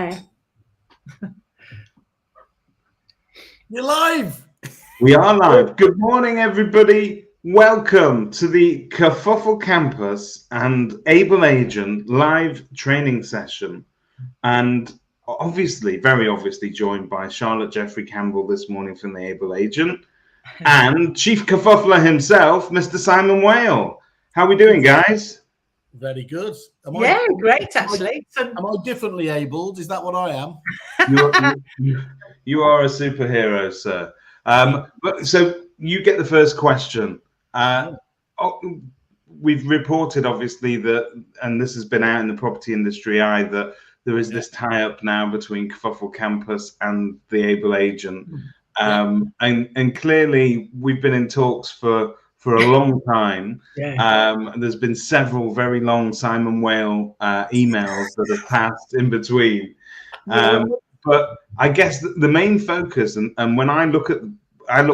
air. You're live. We are live. Good morning, everybody. Welcome to the Kerfuffle Campus and Able Agent live training session. And obviously, very obviously, joined by Charlotte Jeffrey Campbell this morning from the Able Agent and Chief Kerfuffler himself, Mr. Simon Whale. How are we doing, guys? Very good. Great, actually. Am I differently abled? Is that what I am? You are a superhero, sir. So you get the first question. We've reported, obviously, that, and this has been out in the property industry eye, that there is this tie-up now between Kerfuffle Campus and the Able Agent. And clearly, we've been in talks for a long time. There's been several very long Simon Whale emails that have passed in between. But I guess the main focus, and when I look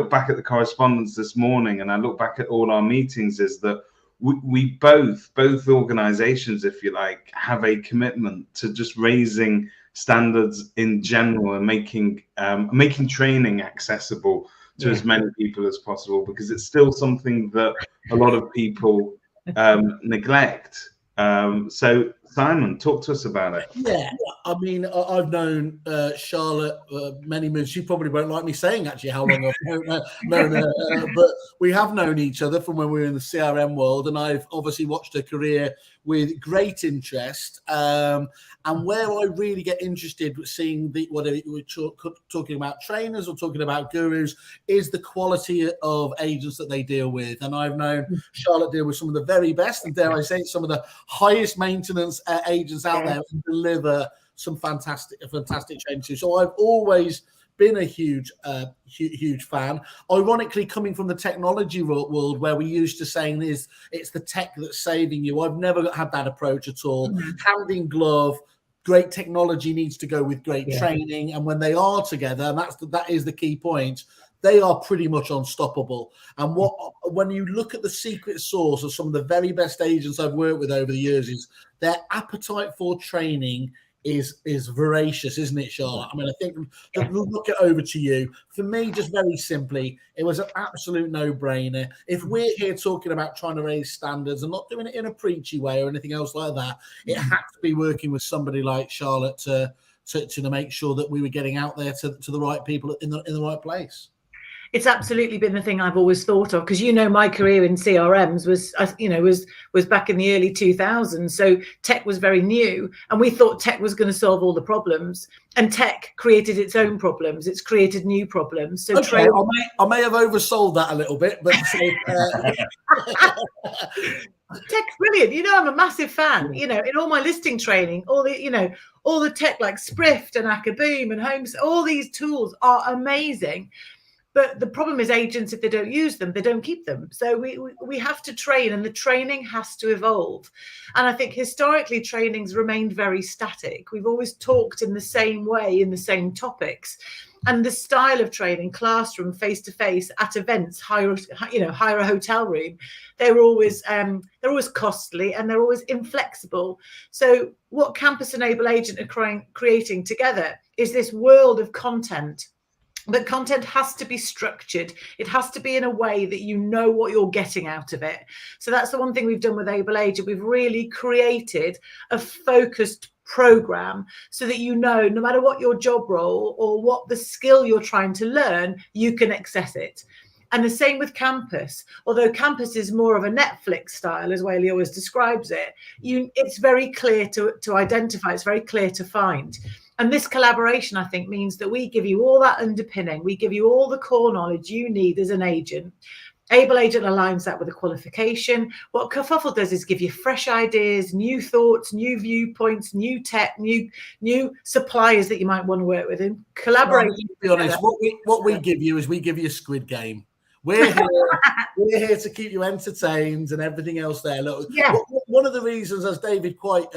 back at the correspondence this morning, and I look back at all our meetings, is that we both organizations, if you like, have a commitment to just raising standards in general and making training accessible to as many people as possible, because it's still something that a lot of people neglect. So Simon, talk to us about it. Yeah, I mean, I've known Charlotte many moons. She probably won't like me saying actually how long I've known her, but we have known each other from when we were in the CRM world, and I've obviously watched her career with great interest. And where I really get interested with seeing whether we're talking about trainers or talking about gurus, is the quality of agents that they deal with. And I've known Charlotte deal with some of the very best, and dare I say, some of the highest maintenance agents out there, and deliver some fantastic training too. So I've always been a huge fan. Ironically, coming from the technology world, where we used to saying it's the tech that's saving you, I've never had that approach at all. Hand in glove, great technology needs to go with great training, and when they are together, and that is the key point, they are pretty much unstoppable. And when you look at the secret sauce of some of the very best agents I've worked with over the years, is their appetite for training is voracious, isn't it, Charlotte? I mean, I think look it over to you. For me, just very simply, it was an absolute no-brainer. If we're here talking about trying to raise standards and not doing it in a preachy way or anything else like that, it had to be working with somebody like Charlotte to make sure that we were getting out there to the right people in the right place. It's absolutely been the thing I've always thought of, because my career in CRMs was back in the early 2000s. So tech was very new, and we thought tech was going to solve all the problems, and tech created its own problems. It's created new problems. So okay, I may have oversold that a little bit, but tech's brilliant. I'm a massive fan. In all my listing training, all the tech like Sprift and Akaboom and Homes, all these tools are amazing. But the problem is, agents, if they don't use them, they don't keep them. So we have to train, and the training has to evolve. And I think historically training's remained very static. We've always talked in the same way, in the same topics. And the style of training, classroom, face-to-face, at events, hire a hotel room, they're always costly, and they're always inflexible. So what Campus and Able Agent are creating together is this world of content. But content has to be structured. It has to be in a way that you know what you're getting out of it. So that's the one thing we've done with Able Agent. We've really created a focused program so that no matter what your job role or what the skill you're trying to learn, you can access it. And the same with Campus. Although Campus is more of a Netflix style, as Whaley always describes it, it's very clear to identify. It's very clear to find. And this collaboration, I think, means that we give you all that underpinning. We give you all the core knowledge you need as an agent. Able Agent aligns that with a qualification. What Kerfuffle does is give you fresh ideas, new thoughts, new viewpoints, new tech, new suppliers that you might want to work with. And collaborate. To be honest, what we give you is we give you a Squid Game. We're here to keep you entertained and everything else there. Look, one of the reasons, as David quite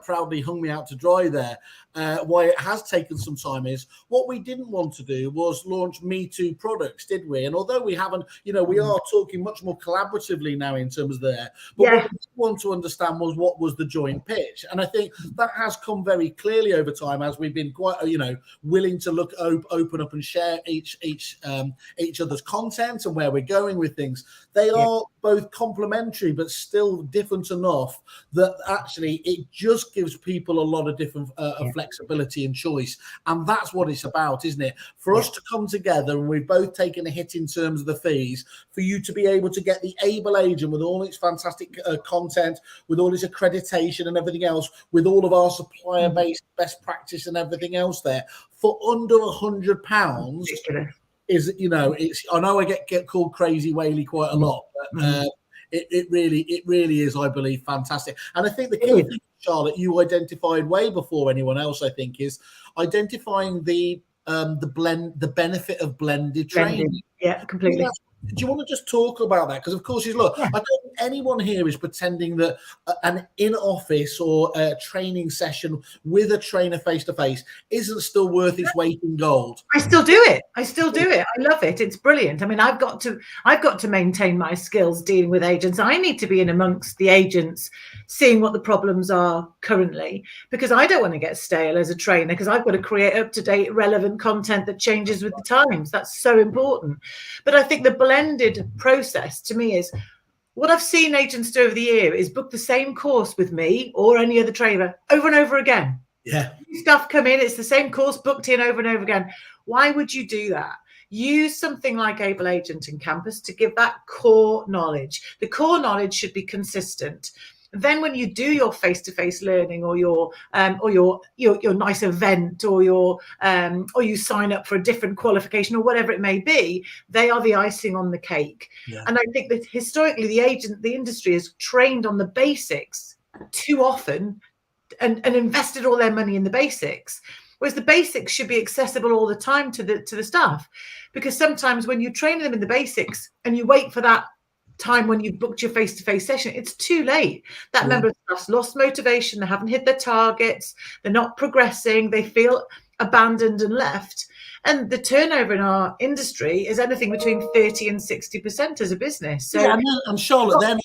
proudly hung me out to dry there, why it has taken some time is what we didn't want to do was launch Me Too products, did we? And although we haven't, we are talking much more collaboratively now in terms of there, but what we did want to understand was what was the joint pitch. And I think that has come very clearly over time as we've been quite, willing to look open up and share each other's content and where we're going with things. They are both complementary, but still different enough that actually it just gives people a lot of different flexibility and choice. And that's what it's about, isn't it? For us to come together, and we've both taken a hit in terms of the fees, for you to be able to get the Able Agent with all its fantastic content, with all its accreditation and everything else, with all of our supplier-based best practice and everything else there, for under £100 is, it's, I know I get called Crazy Whaley quite a lot, but it really is, I believe, fantastic. And I think the key thing, Charlotte, you identified way before anyone else, I think, is identifying the benefit of blended training. Yeah, completely. Do you want to just talk about that? Because, of course, I don't think anyone here is pretending that an in-office or a training session with a trainer face-to-face isn't still worth its weight in gold. I still do it. I love it. It's brilliant. I mean, I've got to maintain my skills dealing with agents. I need to be in amongst the agents, seeing what the problems are currently, because I don't want to get stale as a trainer, because I've got to create up-to-date, relevant content that changes with the times. That's so important. But I think the blended process to me is what I've seen agents do over the year is book the same course with me or any other trainer over and over again. Yeah. New stuff come in, it's the same course booked in over and over again. Why would you do that? Use something like Able Agent and Campus to give that core knowledge. The core knowledge should be consistent. Then when you do your face-to-face learning or your nice event or you sign up for a different qualification or whatever it may be, they are the icing on the cake. Yeah. And I think that historically the industry has trained on the basics too often and invested all their money in the basics. Whereas the basics should be accessible all the time to the staff. Because sometimes when you train them in the basics and you wait for that time when you've booked your face-to-face session, it's too late. That member of staff's lost motivation, they haven't hit their targets, they're not progressing, they feel abandoned and left. And the turnover in our industry is anything between 30 and 60% as a business. So and Charlotte, then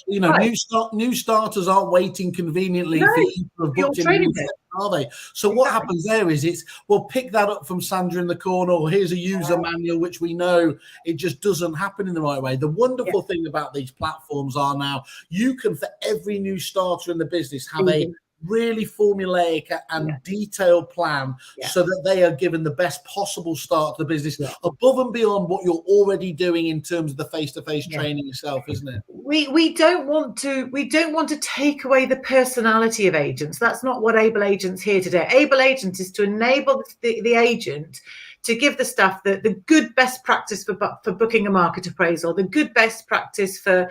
new starters aren't waiting conveniently for you to have booked in, are they? So what happens there is we'll pick that up from Sandra in the corner, or here's a user manual, which we know it just doesn't happen in the right way. The wonderful thing about these platforms are now you can, for every new starter in the business, have a really formulaic and detailed plan so that they are given the best possible start to the business above and beyond what you're already doing in terms of the face-to-face training yourself, isn't it? We don't want to take away the personality of agents. That's not what Able Agent's here today. Able Agent is to enable the agent to give the staff the good best practice for booking a market appraisal, the good best practice for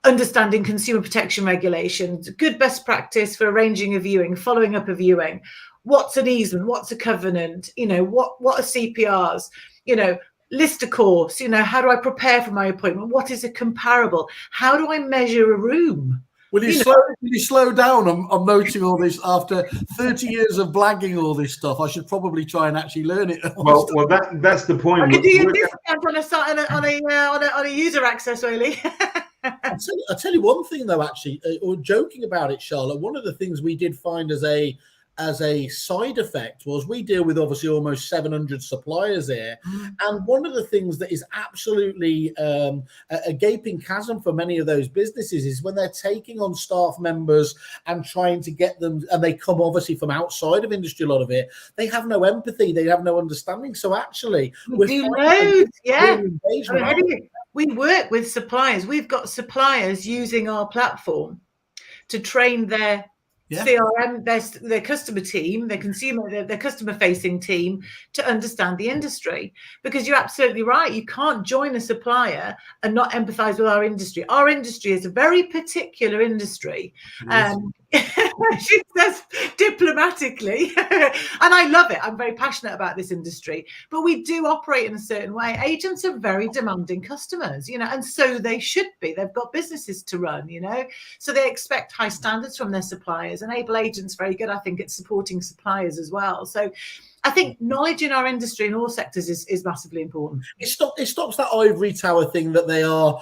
understanding consumer protection regulations, good best practice for arranging a viewing, following up a viewing, what's an easement, what's a covenant, what are CPRs, list a course, how do I prepare for my appointment, what is a comparable, how do I measure a room? Will you slow down? I'm noting all this after 30 years of blagging all this stuff. I should probably try and actually learn it. Well, that's the point. I could do you a discount on a user access, really. I'll tell you one thing, though, actually, or joking about it, Charlotte, one of the things we did find as a side effect was we deal with obviously almost 700 suppliers here. And one of the things that is absolutely a gaping chasm for many of those businesses is when they're taking on staff members and trying to get them, and they come obviously from outside of industry, a lot of it, they have no empathy, they have no understanding. So actually, we work with suppliers. We've got suppliers using our platform to train their CRM, their customer team, their customer-facing team to understand the industry. Because you're absolutely right. You can't join a supplier and not empathise with our industry. Our industry is a very particular industry. She says diplomatically, and I love it. I'm very passionate about this industry, but we do operate in a certain way. Agents are very demanding customers, and so they should be. They've got businesses to run, so they expect high standards from their suppliers. And Able Agent's very good, I think, at supporting suppliers as well. So I think knowledge in our industry in all sectors is massively important. It stops that ivory tower thing that they are,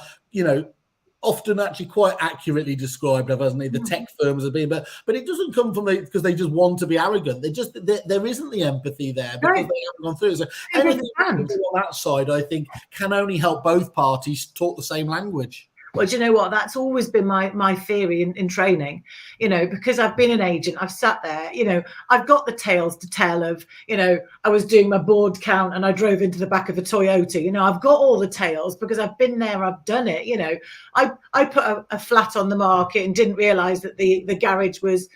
often actually quite accurately described of, hasn't it? The tech firms have been, but it doesn't come from because they just want to be arrogant. There isn't the empathy there because they haven't gone through it. So anything on that side, I think, can only help both parties talk the same language. Well, do you know what? That's always been my theory in training, because I've been an agent, I've sat there, I've got the tales to tell of, I was doing my board count and I drove into the back of a Toyota, I've got all the tales because I've been there, I've done it, I put a flat on the market and didn't realize that the garage was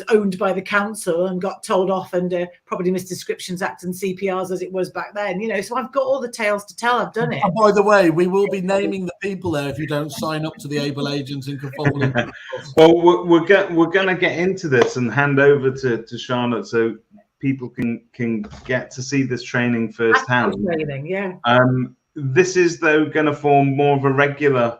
owned by the council and got told off under Property Misdescriptions Act and CPRs as it was back then, so I've got all the tales to tell. I've done it. And by the way, we will be naming the people there if you don't sign up to the Able Agents in Kerfuffle. Well, we're going to get into this and hand over to Charlotte so people can get to see this training firsthand. This is, though, going to form more of a regular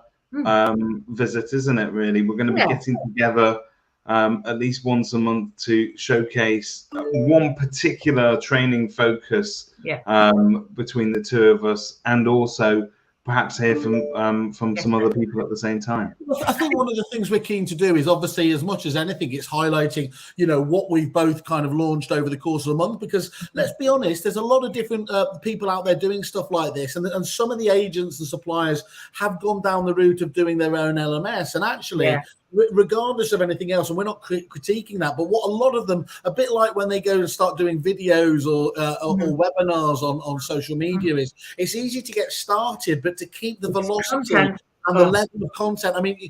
visit, isn't it, really? We're going to be getting together at least once a month to showcase one particular training focus between the two of us, and also perhaps hear from some other people at the same time. I think one of the things we're keen to do is, obviously, as much as anything, it's highlighting, what we've both kind of launched over the course of a month, because let's be honest, there's a lot of different people out there doing stuff like this, and some of the agents and suppliers have gone down the route of doing their own LMS, and actually regardless of anything else, and we're not critiquing that, but what a lot of them, a bit like when they go and start doing videos or webinars on social media, is it's easy to get started, but to keep the velocity and the level of content. I mean,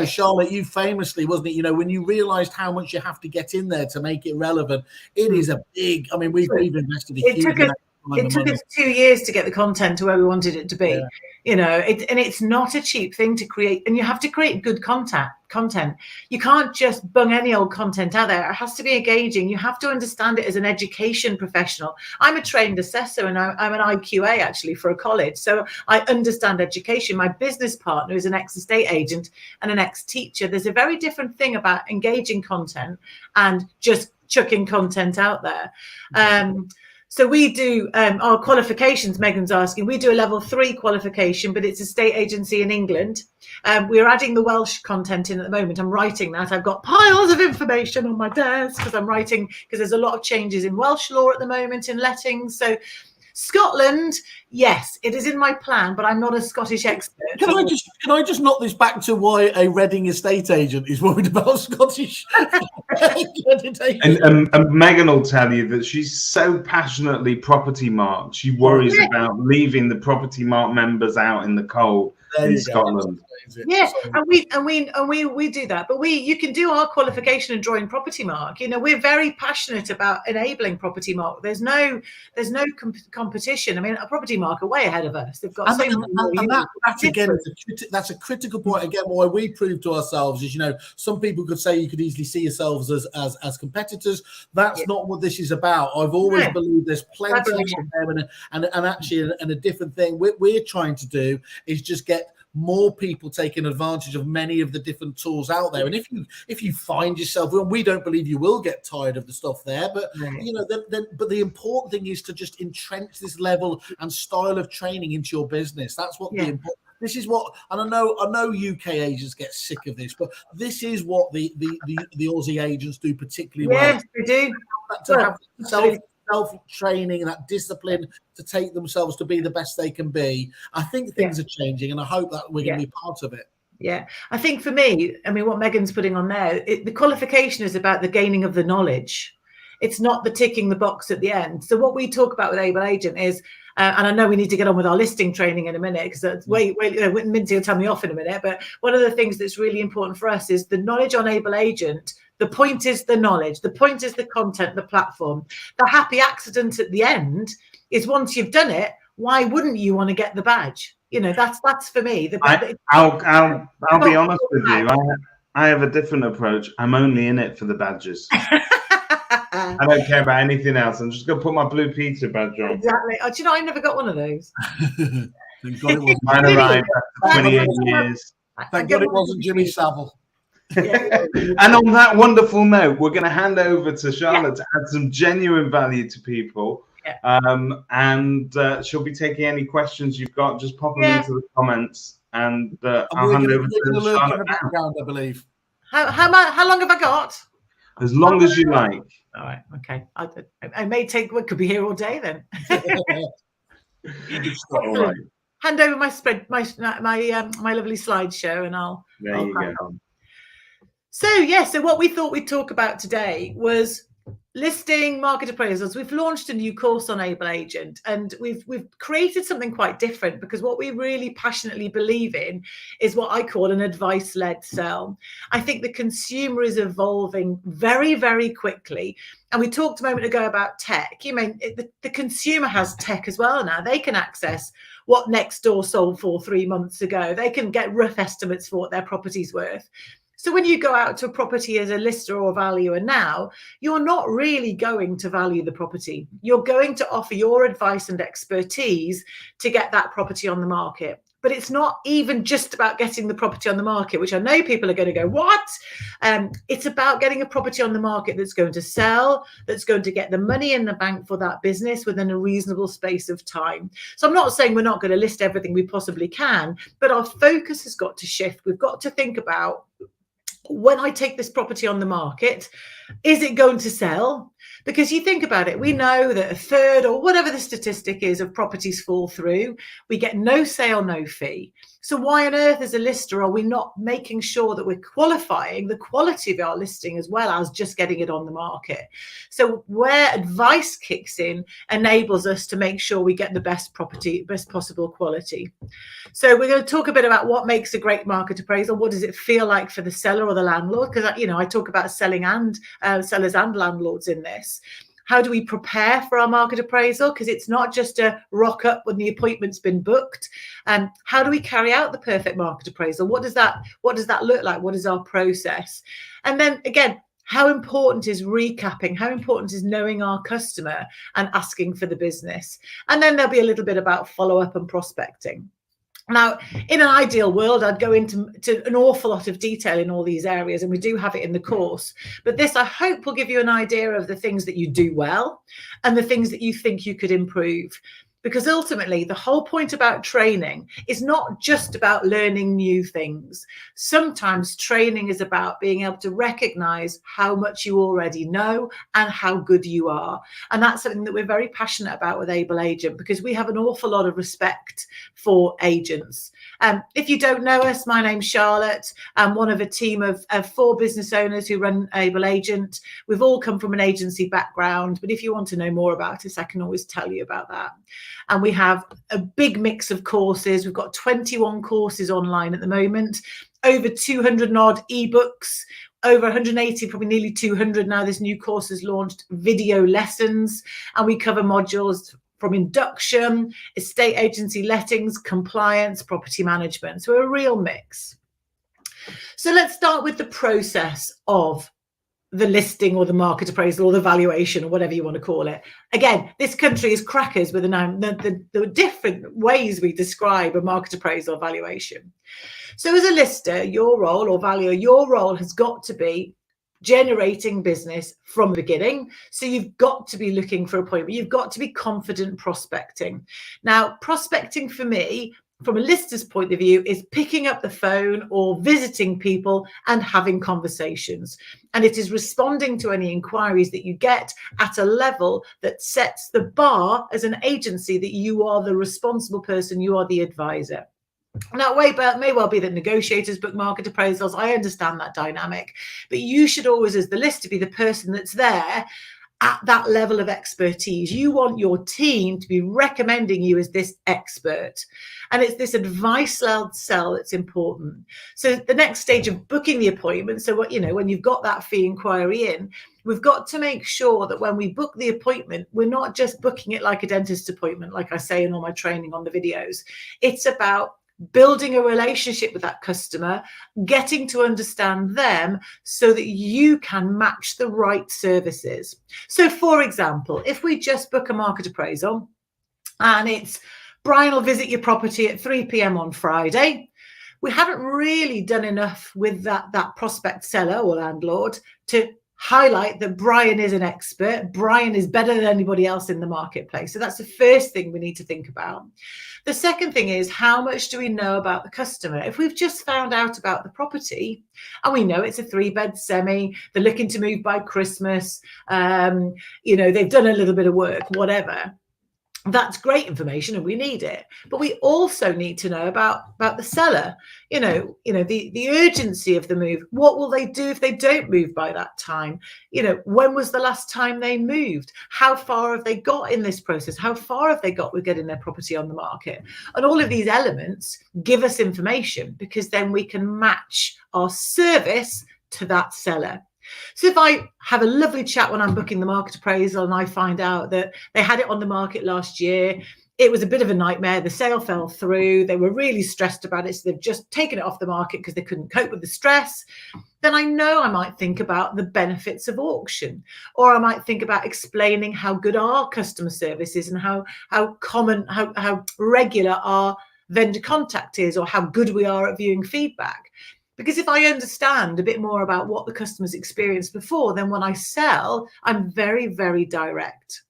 Charlotte, you famously, wasn't it, when you realized how much you have to get in there to make it relevant, it is a big, I mean, we've invested a huge amount. It took us 2 years to get the content to where we wanted it to be, and it's not a cheap thing to create, and you have to create good content. You can't just bung any old content out there. It has to be engaging. You have to understand it as an education professional. I'm a trained assessor, and I'm an IQA actually for a college, so I understand education. My business partner is an ex-estate agent and an ex-teacher. There's a very different thing about engaging content and just chucking content out there. So we do our qualifications, Megan's asking, we do a level 3 qualification, but it's a state agency in England. We're adding the Welsh content in at the moment. I'm writing that. I've got piles of information on my desk because I'm writing, because there's a lot of changes in Welsh law at the moment in lettings. So Scotland, yes, it is in my plan, but I'm not a Scottish expert. Can I just knock this back to why a Reading estate agent is worried about Scottish accreditation? And Megan will tell you that she's so passionately property marked, she worries about leaving the property mark members out in the cold in Scotland. Yeah, and we do that, but you can do our qualification and drawing property mark. We're very passionate about enabling property mark. There's no competition. I mean, a property mark are way ahead of us. They've got that's a critical point. Again, why we prove to ourselves is, some people could say you could easily see yourselves as competitors. That's not what this is about. I've always believed there's plenty of them, and actually, a different thing we're trying to do is just get more people taking advantage of many of the different tools out there. And if you find yourself, and we don't believe you will get tired of the stuff there, but but the important thing is to just entrench this level and style of training into your business. That's what the important. This is what, and I know UK agents get sick of this, but this is what the Aussie agents do particularly well. Yes, they do. To have self-training and that discipline to take themselves to be the best they can be. I think things are changing, and I hope that we're going to be part of it. Yeah, I think for me, I mean, what Megan's putting on there, the qualification is about the gaining of the knowledge. It's not the ticking the box at the end. So what we talk about with Able Agent is, and I know we need to get on with our listing training in a minute, because that's Minty will tell me off in a minute, but one of the things that's really important for us is the knowledge on Able Agent. The point is the knowledge. The point is the content, the platform. The happy accident at the end is, once you've done it, why wouldn't you want to get the badge? That's for me. I'll be honest with you. I have a different approach. I'm only in it for the badges. I don't care about anything else. I'm just going to put my Blue Peter badge on. Exactly. Oh, do you know, I never got one of those. Thank God it wasn't. Mine arrived after 28 years. Thank God it wasn't Jimmy Savile. Yeah. And on that wonderful note, we're going to hand over to Charlotte to add some genuine value to people. And she'll be taking any questions you've got. Just pop them into the comments, and I'll hand over to Charlotte now. I believe. How long have I got? As long as you like. All right. Okay. I may take. We could be here all day then. It's all right. Hand over my my lovely slideshow, and I'll crack on. So what we thought we'd talk about today was listing market appraisals. We've launched a new course on Able Agent, and we've created something quite different, because what we really passionately believe in is what I call an advice-led sell. I think the consumer is evolving very, very quickly. And we talked a moment ago about tech. You mean the consumer has tech as well now. They can access what Nextdoor sold for 3 months ago. They can get rough estimates for what their property's worth. So when you go out to a property as a lister or valuer now, you're not really going to value the property. You're going to offer your advice and expertise to get that property on the market. But it's not even just about getting the property on the market, which I know people are going to go, what? It's about getting a property on the market that's going to sell, that's going to get the money in the bank for that business within a reasonable space of time. So I'm not saying we're not going to list everything we possibly can, but our focus has got to shift. We've got to think about, when I take this property on the market, is it going to sell? Because you think about it, we know that a third, or whatever the statistic is, of properties fall through. We get no sale, no fee. So why on earth, as a lister, are we not making sure that we're qualifying the quality of our listing as well as just getting it on the market? So where advice kicks in enables us to make sure we get the best possible quality. So we're going to talk a bit about what makes a great market appraisal. What does it feel like for the seller or the landlord? Because, I talk about selling and sellers and landlords in this. How do we prepare for our market appraisal? Because it's not just a rock up when the appointment's been booked. How do we carry out the perfect market appraisal? What does that look like? What is our process? And then again, how important is recapping? How important is knowing our customer and asking for the business? And then there'll be a little bit about follow-up and prospecting. Now, in an ideal world, I'd go into an awful lot of detail in all these areas, and we do have it in the course. But this, I hope, will give you an idea of the things that you do well and the things that you think you could improve. Because ultimately, the whole point about training is not just about learning new things. Sometimes training is about being able to recognize how much you already know and how good you are. And that's something that we're very passionate about with Able Agent, because we have an awful lot of respect for agents. If you don't know us, my name's Charlotte. I'm one of a team of 4 business owners who run Able Agent. We've all come from an agency background, but if you want to know more about us, I can always tell you about that. And we have a big mix of courses. We've got 21 courses online at the moment, over 200 odd ebooks, over 180, probably nearly 200 now. This new course has launched, video lessons, and we cover modules from induction, estate agency lettings, compliance, property management. So a real mix. So let's start with the process of the listing or the market appraisal or the valuation or whatever you want to call it. Again, this country is crackers with the different ways we describe a market appraisal or valuation. So as a lister, your role, or valuer, your role has got to be generating business from the beginning. So you've got to be looking for appointment. You've got to be confident prospecting. Now, prospecting for me, from a lister's point of view, is picking up the phone or visiting people and having conversations. And it is responding to any inquiries that you get at a level that sets the bar as an agency that you are the responsible person, you are the advisor. Now, it may well be that negotiators book market appraisals. I understand that dynamic, but you should always, as the lister, be the person that's there at that level of expertise. You want your team to be recommending you as this expert. And it's this advice-led sell that's important. So the next stage of booking the appointment, so when you've got that fee inquiry in, we've got to make sure that when we book the appointment, we're not just booking it like a dentist appointment, like I say in all my training on the videos. It's about building a relationship with that customer, getting to understand them so that you can match the right services. So for example, if we just book a market appraisal and it's Brian will visit your property at 3 p.m. on Friday, we haven't really done enough with that prospect seller or landlord to highlight that Brian is an expert. Brian is better than anybody else in the marketplace. So that's the first thing we need to think about. The second thing is, how much do we know about the customer? If we've just found out about the property and we know it's a 3-bed semi, they're looking to move by Christmas, they've done a little bit of work, whatever. That's great information and we need it, but we also need to know about the seller, the urgency of the move. What will they do if they don't move by that time? When was the last time they moved? How far have they got in this process? How far have they got with getting their property on the market? And all of these elements give us information, because then we can match our service to that seller. So if I have a lovely chat when I'm booking the market appraisal and I find out that they had it on the market last year, it was a bit of a nightmare, the sale fell through, they were really stressed about it, so they've just taken it off the market because they couldn't cope with the stress, then I know I might think about the benefits of auction, or I might think about explaining how good our customer service is and how regular our vendor contact is, or how good we are at viewing feedback. Because if I understand a bit more about what the customer's experienced before, then when I sell, I'm very, very direct.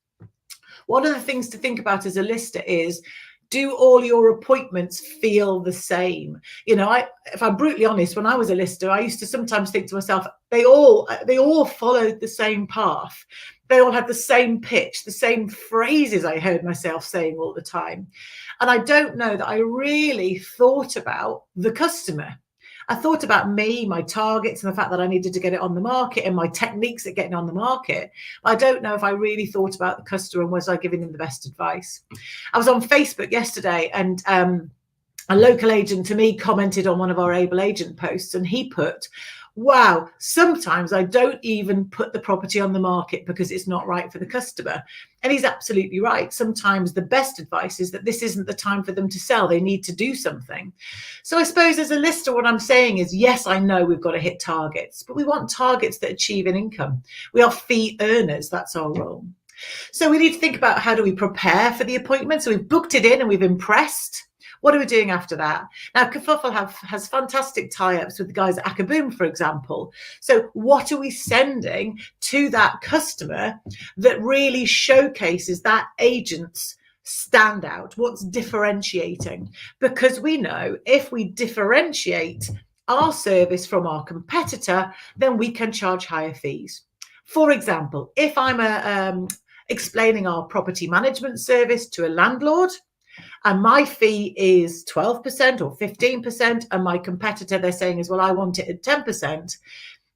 One of the things to think about as a lister is, do all your appointments feel the same? If I'm brutally honest, when I was a lister, I used to sometimes think to myself, they all followed the same path. They all had the same pitch, the same phrases I heard myself saying all the time. And I don't know that I really thought about the customer. I thought about me, my targets, and the fact that I needed to get it on the market and my techniques at getting on the market. I don't know if I really thought about the customer and was I giving them the best advice. I was on Facebook yesterday, and a local agent to me commented on one of our Able Agent posts, and he put, wow, sometimes I don't even put the property on the market because it's not right for the customer. And he's absolutely right. Sometimes the best advice is that this isn't the time for them to sell. They need to do something. So I suppose as a lister, what I'm saying is, yes, I know we've got to hit targets, but we want targets that achieve an income. We are fee earners. That's our role. So we need to think about, how do we prepare for the appointment? So we've booked it in and we've impressed. What are we doing after that? Now, Kerfuffle has fantastic tie-ups with the guys at Akaboom, for example. So what are we sending to that customer that really showcases that agent's standout? What's differentiating? Because we know if we differentiate our service from our competitor, then we can charge higher fees. For example, if I'm explaining our property management service to a landlord, and my fee is 12% or 15%, and my competitor, they're saying is, well, I want it at 10%.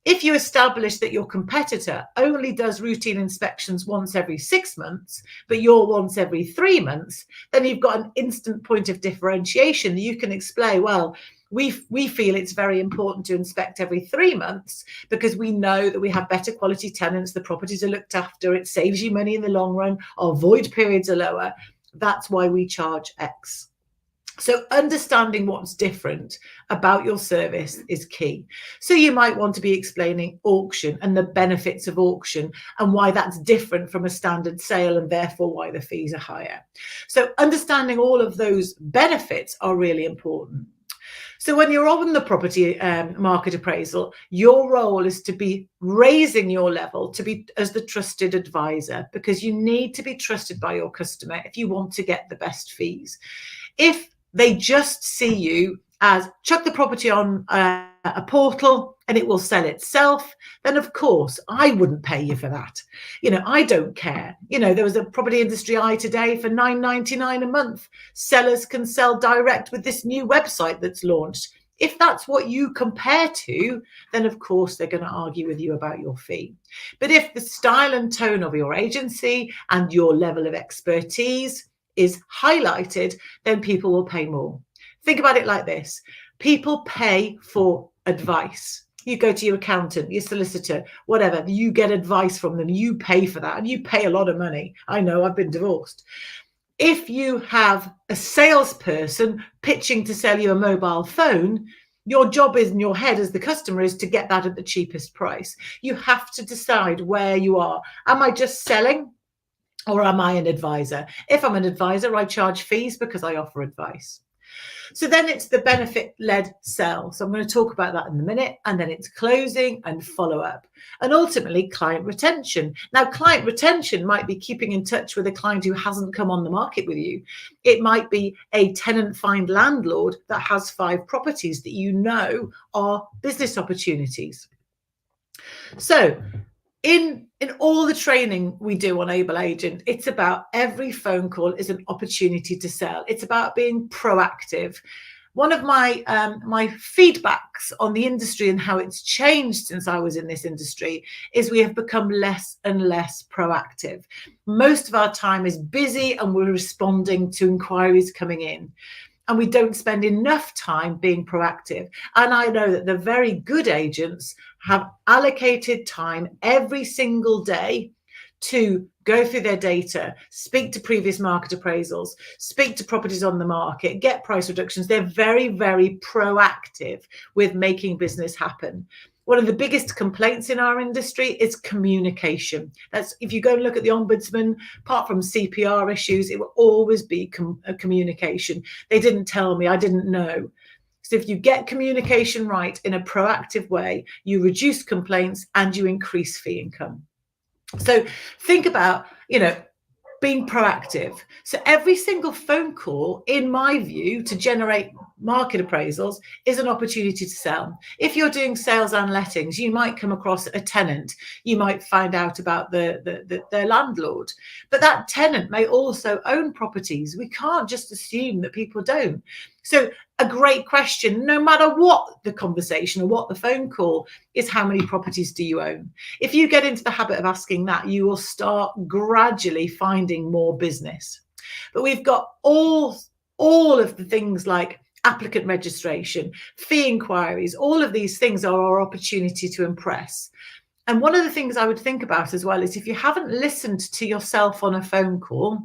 If you establish that your competitor only does routine inspections once every 6 months, but you're once every 3 months, then you've got an instant point of differentiation that you can explain, well, we feel it's very important to inspect every 3 months because we know that we have better quality tenants, the properties are looked after, it saves you money in the long run, our void periods are lower. That's why we charge X. So understanding what's different about your service is key. So you might want to be explaining auction and the benefits of auction and why that's different from a standard sale and therefore why the fees are higher. So understanding all of those benefits are really important. So when you're on the property market appraisal, your role is to be raising your level to be as the trusted advisor, because you need to be trusted by your customer if you want to get the best fees. If they just see you as chuck the property on a portal and it will sell itself, then of course I wouldn't pay you for that. I don't care. There was a property industry eye today for $9.99 a month. Sellers can sell direct with this new website that's launched. If that's what you compare to, then of course they're going to argue with you about your fee. But if the style and tone of your agency and your level of expertise is highlighted, then people will pay more. Think about it like this. People pay for advice. You go to your accountant, your solicitor, whatever, you get advice from them, you pay for that, and you pay a lot of money. I know, I've been divorced. If you have a salesperson pitching to sell you a mobile phone, your job is in your head as the customer is to get that at the cheapest price. You have to decide where you are. Am I just selling, or am I an advisor? If I'm an advisor, I charge fees because I offer advice. So then it's the benefit-led sell. So I'm going to talk about that in a minute. And then it's closing and follow-up. And ultimately, client retention. Now, client retention might be keeping in touch with a client who hasn't come on the market with you. It might be a tenant-find landlord that has 5 properties that you know are business opportunities. So in all the training we do on Able Agent, it's about every phone call is an opportunity to sell. It's about being proactive. One of my my feedbacks on the industry and how it's changed since I was in this industry is we have become less and less proactive. Most of our time is busy and we're responding to inquiries coming in. And we don't spend enough time being proactive. And I know that the very good agents have allocated time every single day to go through their data, speak to previous market appraisals, speak to properties on the market, get price reductions. They're very, very proactive with making business happen. One of the biggest complaints in our industry is communication. That's, if you go and look at the ombudsman, apart from CPR issues, it will always be communication. They didn't tell me, I didn't know. So if you get communication right in a proactive way, you reduce complaints and you increase fee income. So think about, being proactive. So every single phone call, in my view, to generate market appraisals is an opportunity to sell. If you're doing sales and lettings, you might come across a tenant. You might find out about their landlord. But that tenant may also own properties. We can't just assume that people don't. So a great question, no matter what the conversation or what the phone call is, how many properties do you own? If you get into the habit of asking that, you will start gradually finding more business. But we've got all of the things like applicant registration, fee inquiries, all of these things are our opportunity to impress. And one of the things I would think about as well is if you haven't listened to yourself on a phone call,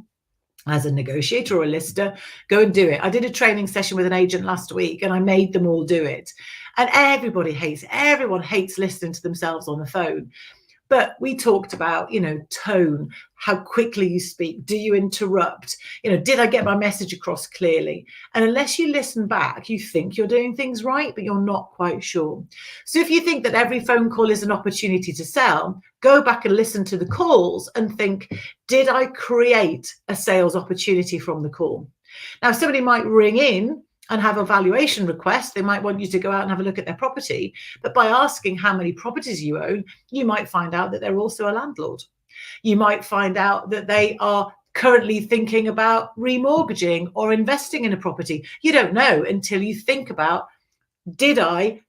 as a negotiator or a lister, go and do it. I did a training session with an agent last week and I made them all do it. And everyone hates listening to themselves on the phone. But we talked about, tone, how quickly you speak. Do you interrupt? Did I get my message across clearly? And unless you listen back, you think you're doing things right, but you're not quite sure. So if you think that every phone call is an opportunity to sell, go back and listen to the calls and think, did I create a sales opportunity from the call? Now, somebody might ring in and have a valuation request. They might want you to go out and have a look at their property. But by asking how many properties you own, you might find out that they're also a landlord. You might find out that they are currently thinking about remortgaging or investing in a property. You don't know until you think about, did I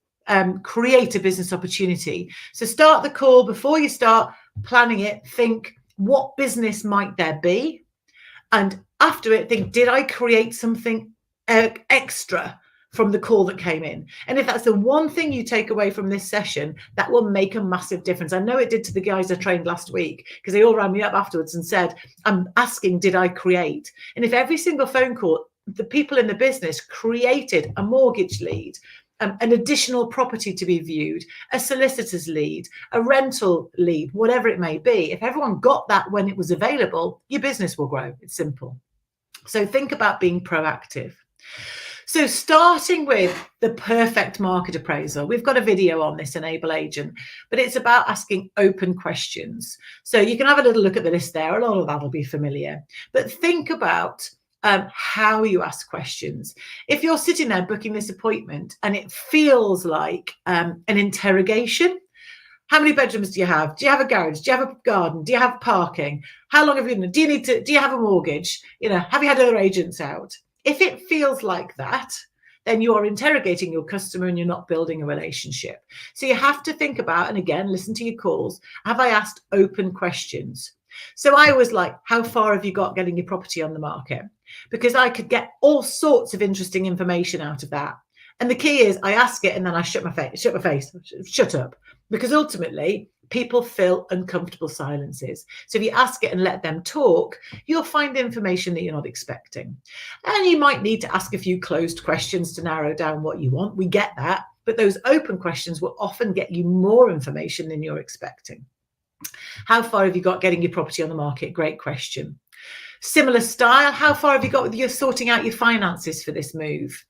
create a business opportunity? So start the call before you start planning it. Think, what business might there be? And after it, think, did I create something extra from the call that came in? And if that's the one thing you take away from this session, that will make a massive difference. I know it did to the guys I trained last week, because they all rang me up afterwards and said, I'm asking, did I create? And if every single phone call, the people in the business created a mortgage lead, an additional property to be viewed, a solicitor's lead, a rental lead, whatever it may be, if everyone got that when it was available, your business will grow. It's simple. So think about being proactive. So starting with the perfect market appraisal, we've got a video on this in Able Agent, but it's about asking open questions. So you can have a little look at the list there. A lot of that will be familiar, but think about how you ask questions. If you're sitting there booking this appointment and it feels like an interrogation, how many bedrooms do you have? Do you have a garage? Do you have a garden? Do you have parking? How long have you been? Do you have a mortgage? Have you had other agents out? If it feels like that, then you are interrogating your customer and you're not building a relationship. So you have to think about, and again, listen to your calls. Have I asked open questions? So I was like, how far have you got getting your property on the market? Because I could get all sorts of interesting information out of that. And the key is I ask it and then I shut up. Because ultimately people fill uncomfortable silences. So if you ask it and let them talk, you'll find information that you're not expecting. And you might need to ask a few closed questions to narrow down what you want. We get that. But those open questions will often get you more information than you're expecting. How far have you got getting your property on the market? Great question. Similar style, how far have you got with your sorting out your finances for this move?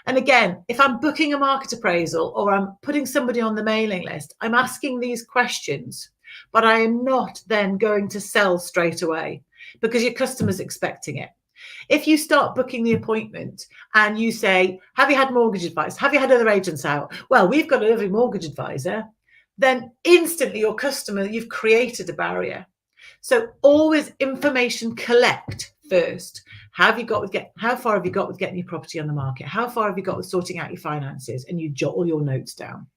And again, if I'm booking a market appraisal or I'm putting somebody on the mailing list, I'm asking these questions, but I am not then going to sell straight away because your customer's expecting it. If you start booking the appointment and you say, have you had mortgage advice? Have you had other agents out? Well, we've got a lovely mortgage advisor. Then instantly your customer, you've created a barrier. So always information collect first. How far have you got with getting your property on the market? How far have you got with sorting out your finances? And you jot all your notes down.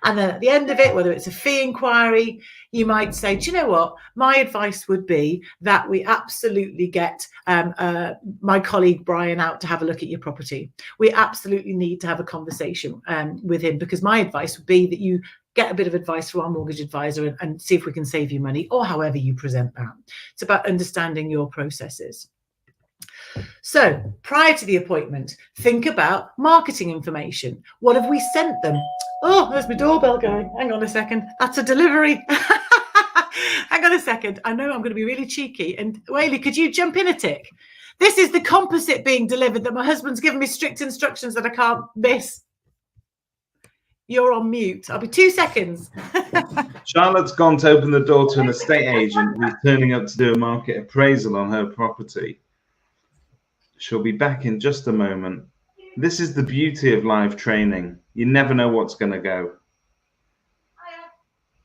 And then at the end of it, whether it's a fee inquiry, you might say, do you know what? My advice would be that we absolutely get my colleague Brian out to have a look at your property. We absolutely need to have a conversation with him, because my advice would be that you get a bit of advice from our mortgage advisor and see if we can save you money, or however you present that. It's about understanding your processes. So prior to the appointment, think about marketing information. What have we sent them? Oh, there's my doorbell going. Hang on a second. That's a delivery. Hang on a second. I know I'm going to be really cheeky. And Whaley, could you jump in a tick? This is the composite being delivered that my husband's given me strict instructions that I can't miss. You're on mute. I'll be 2 seconds. Charlotte's gone to open the door to an estate agent who's turning up to do a market appraisal on her property. She'll be back in just a moment. This is the beauty of live training. You never know what's going to go.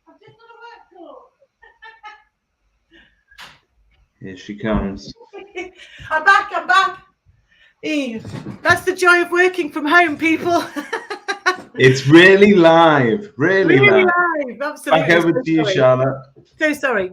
I've just got a work call. Here she comes. I'm back. That's the joy of working from home, people. It's really live. Really live. Absolutely. Back over to you, Charlotte. So sorry.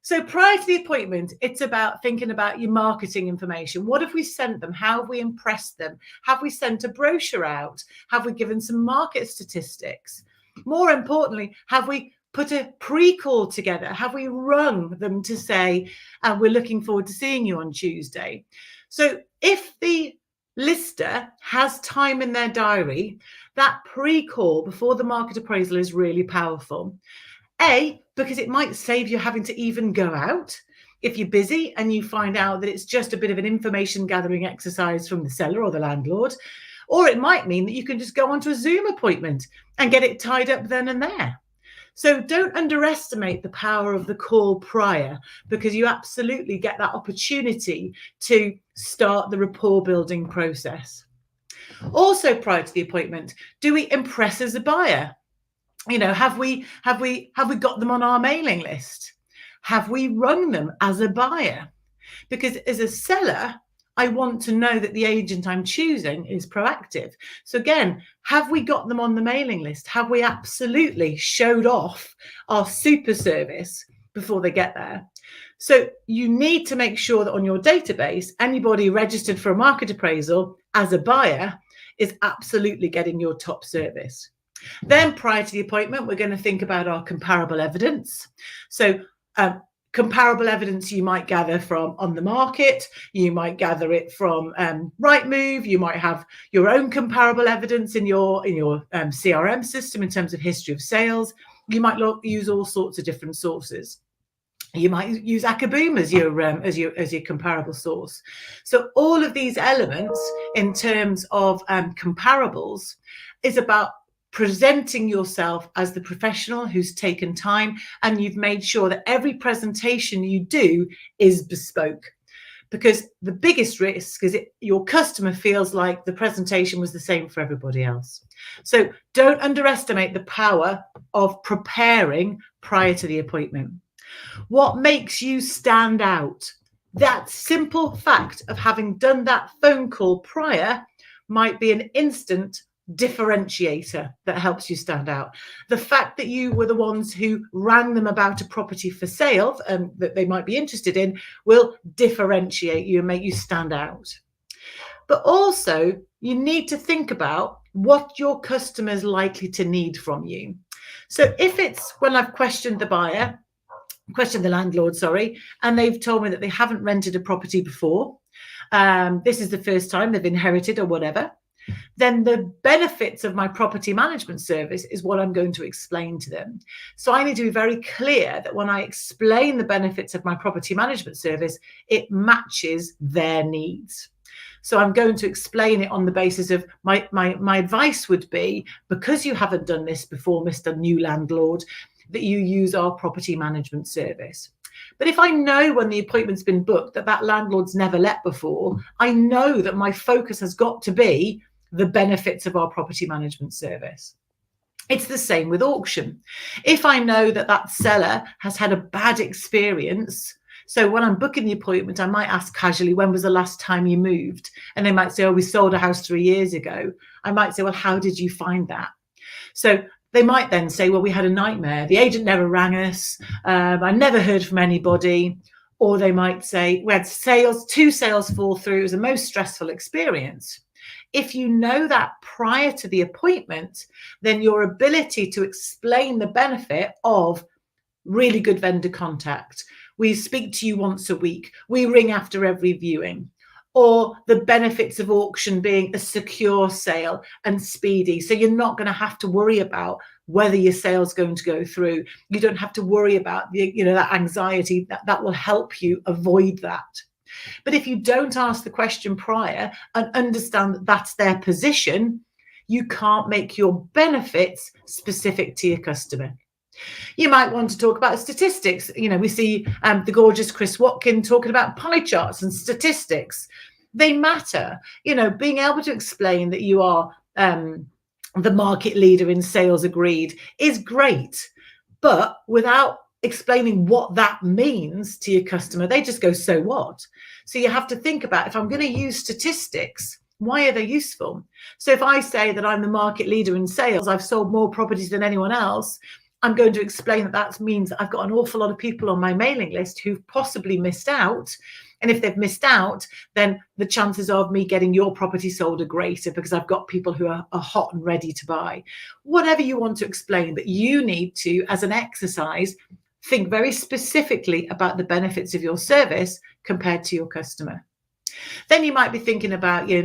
So prior to the appointment, it's about thinking about your marketing information. What have we sent them? How have we impressed them? Have we sent a brochure out? Have we given some market statistics? More importantly, have we put a pre-call together? Have we rung them to say, we're looking forward to seeing you on Tuesday? So if the lister has time in their diary, that pre-call before the market appraisal is really powerful. Because it might save you having to even go out if you're busy and you find out that it's just a bit of an information gathering exercise from the seller or the landlord. Or it might mean that you can just go onto a Zoom appointment and get it tied up then and there. So don't underestimate the power of the call prior, because you absolutely get that opportunity to start the rapport building process. Also, prior to the appointment, do we impress as a buyer? You know, have we got them on our mailing list? Have we rung them as a buyer? Because as a seller, I want to know that the agent I'm choosing is proactive. So again, have we got them on the mailing list? Have we absolutely showed off our super service before they get there? So you need to make sure that on your database, anybody registered for a market appraisal as a buyer is absolutely getting your top service. Then prior to the appointment, we're going to think about our comparable evidence. So comparable evidence you might gather from on the market, you might gather it from Rightmove, you might have your own comparable evidence in your CRM system in terms of history of sales. You might use all sorts of different sources. You might use Akaboom as your comparable source. So all of these elements in terms of comparables is about presenting yourself as the professional who's taken time, and you've made sure that every presentation you do is bespoke. Because the biggest risk is your customer feels like the presentation was the same for everybody else. So don't underestimate the power of preparing prior to the appointment. What makes you stand out? That simple fact of having done that phone call prior might be an instant differentiator that helps you stand out. The fact that you were the ones who rang them about a property for sale that they might be interested in will differentiate you and make you stand out. But also, you need to think about what your customer's likely to need from you. So if it's when I've questioned the landlord, sorry, and they've told me that they haven't rented a property before, this is the first time they've inherited or whatever, then the benefits of my property management service is what I'm going to explain to them. So I need to be very clear that when I explain the benefits of my property management service, it matches their needs. So I'm going to explain it on the basis of my advice would be, because you haven't done this before, Mr. New Landlord, that you use our property management service. But if I know when the appointment's been booked that that landlord's never let before, I know that my focus has got to be the benefits of our property management service. It's the same with auction. If I know that that seller has had a bad experience, so when I'm booking the appointment, I might ask casually, when was the last time you moved? And they might say, oh, we sold a house 3 years ago. I might say, well, how did you find that? So they might then say, well, we had a nightmare. The agent never rang us. I never heard from anybody. Or they might say, we had two sales fall through. It was the most stressful experience. If you know that prior to the appointment, then your ability to explain the benefit of really good vendor contact, we speak to you once a week, we ring after every viewing, or the benefits of auction being a secure sale and speedy. So you're not going to have to worry about whether your sale's going to go through. You don't have to worry about that anxiety. That will help you avoid that. But if you don't ask the question prior and understand that that's their position, you can't make your benefits specific to your customer. You might want to talk about statistics. We see the gorgeous Chris Watkin talking about pie charts and statistics. They matter. Being able to explain that you are the market leader in sales agreed is great, but without explaining what that means to your customer, they just go, so what? So you have to think about, if I'm going to use statistics, why are they useful? So if I say that I'm the market leader in sales, I've sold more properties than anyone else, I'm going to explain that means that I've got an awful lot of people on my mailing list who've possibly missed out. And if they've missed out, then the chances of me getting your property sold are greater because I've got people who are hot and ready to buy. Whatever you want to explain, but you need to, as an exercise, think very specifically about the benefits of your service compared to your customer. Then you might be thinking about, we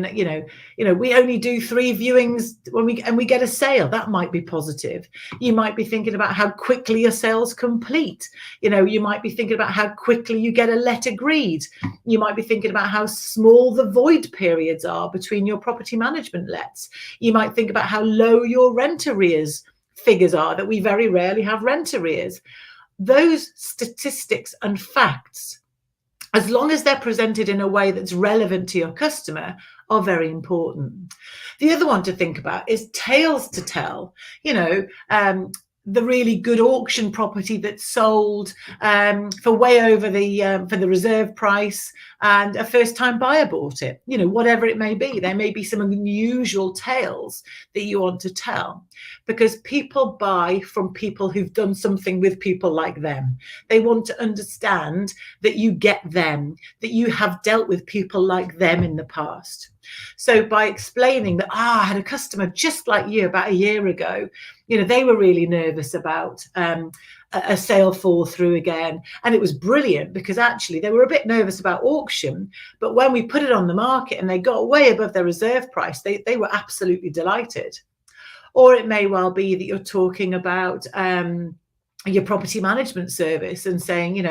only do 3 viewings when we get a sale. That might be positive. You might be thinking about how quickly your sales complete. You might be thinking about how quickly you get a let agreed. You might be thinking about how small the void periods are between your property management lets. You might think about how low your rent arrears figures are, that we very rarely have rent arrears. Those statistics and facts, as long as they're presented in a way that's relevant to your customer, are very important. The other one to think about is tales to tell. The really good auction property that's sold for way over for the reserve price, and a first-time buyer bought it. Whatever it may be, there may be some unusual tales that you want to tell, because people buy from people who've done something with people like them. They want to understand that you get them, that you have dealt with people like them in the past. So by explaining that, I had a customer just like you about a year ago, they were really nervous about a sale fall through again. And it was brilliant because actually they were a bit nervous about auction. But when we put it on the market and they got way above their reserve price, they were absolutely delighted. Or it may well be that you're talking about your property management service and saying,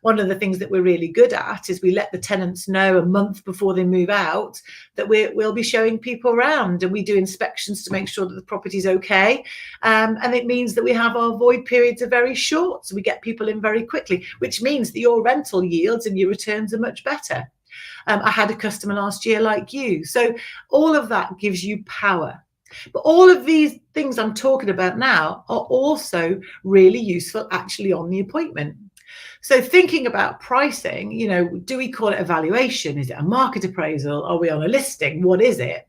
one of the things that we're really good at is we let the tenants know a month before they move out that we'll be showing people around, and we do inspections to make sure that the property's okay. And it means that we have our void periods are very short, so we get people in very quickly, which means that your rental yields and your returns are much better. I had a customer last year like you. So all of that gives you power. But all of these things I'm talking about now are also really useful actually on the appointment. So thinking about pricing, do we call it a valuation? Is it a market appraisal? Are we on a listing? What is it?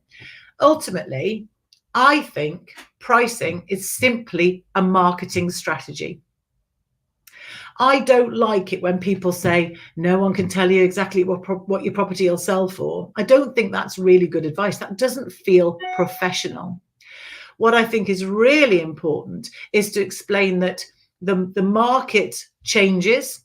Ultimately, I think pricing is simply a marketing strategy. I don't like it when people say, no one can tell you exactly what your property will sell for. I don't think that's really good advice. That doesn't feel professional. what I think is really important is to explain that the market changes,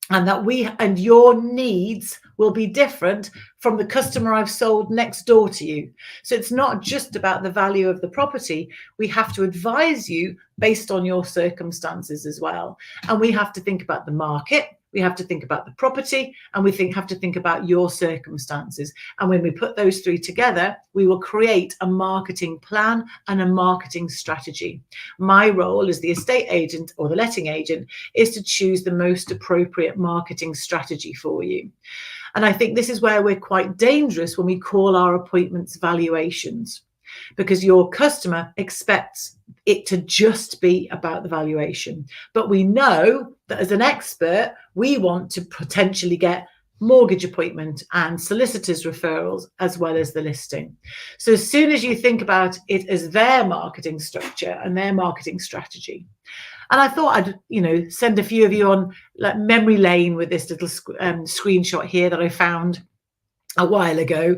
and that your needs will be different from the customer I've sold next door to you. So it's not just about the value of the property. We have to advise you based on your circumstances as well. And we have to think about the market, we have to think about the property, and we have to think about your circumstances. And when we put those three together, we will create a marketing plan and a marketing strategy. My role as the estate agent or the letting agent is to choose the most appropriate marketing strategy for you. And I think this is where we're quite dangerous when we call our appointments valuations, because your customer expects it to just be about the valuation. But we know that as an expert, we want to potentially get mortgage appointment and solicitors referrals as well as the listing. So as soon as you think about it as their marketing structure and their marketing strategy, and I thought I'd, send a few of you on like memory lane with this little screenshot here that I found a while ago.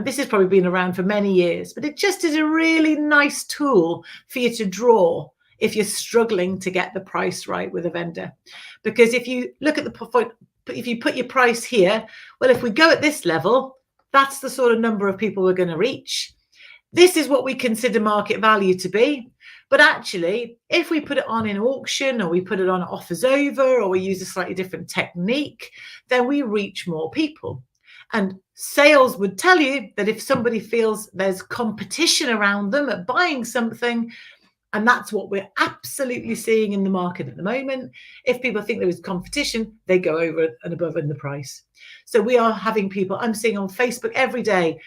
This has probably been around for many years, but it just is a really nice tool for you to draw if you're struggling to get the price right with a vendor. Because if you look at if you put your price here, well, if we go at this level, that's the sort of number of people we're going to reach. This is what we consider market value to be. But actually, if we put it on in auction, or we put it on offers over, or we use a slightly different technique, then we reach more people. And sales would tell you that if somebody feels there's competition around them at buying something, and that's what we're absolutely seeing in the market at the moment, if people think there is competition, they go over and above in the price. So we are having people, I'm seeing on Facebook every day,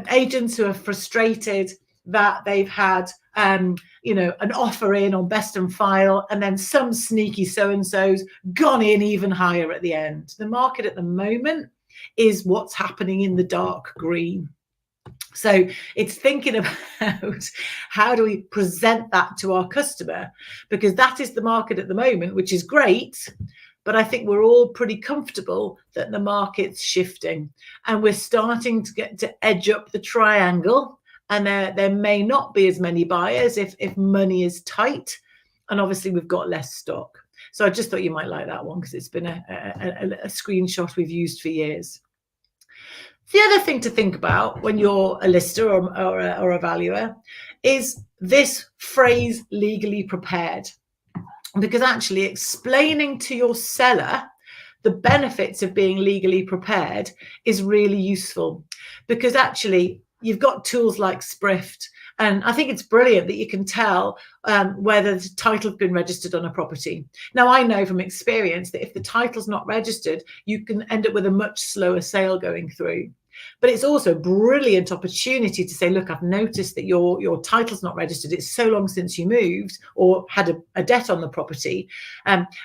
agents who are frustrated that they've had an offer in on best and file, and then some sneaky so-and-so's gone in even higher at the end. The market at the moment is what's happening in the dark green. So it's thinking about how do we present that to our customer, because that is the market at the moment, which is great. But I think we're all pretty comfortable that the market's shifting, and we're starting to get to edge up the triangle. And there may not be as many buyers if money is tight, and obviously we've got less stock. So I just thought you might like that one, because it's been a screenshot we've used for years. The other thing to think about when you're a lister or a valuer is this phrase, legally prepared, because actually explaining to your seller the benefits of being legally prepared is really useful, because actually you've got tools like Sprift, and I think it's brilliant that you can tell whether the title has been registered on a property. Now, I know from experience that if the title's not registered, you can end up with a much slower sale going through. But it's also a brilliant opportunity to say, look, I've noticed that your title's not registered. It's so long since you moved or had a debt on the property.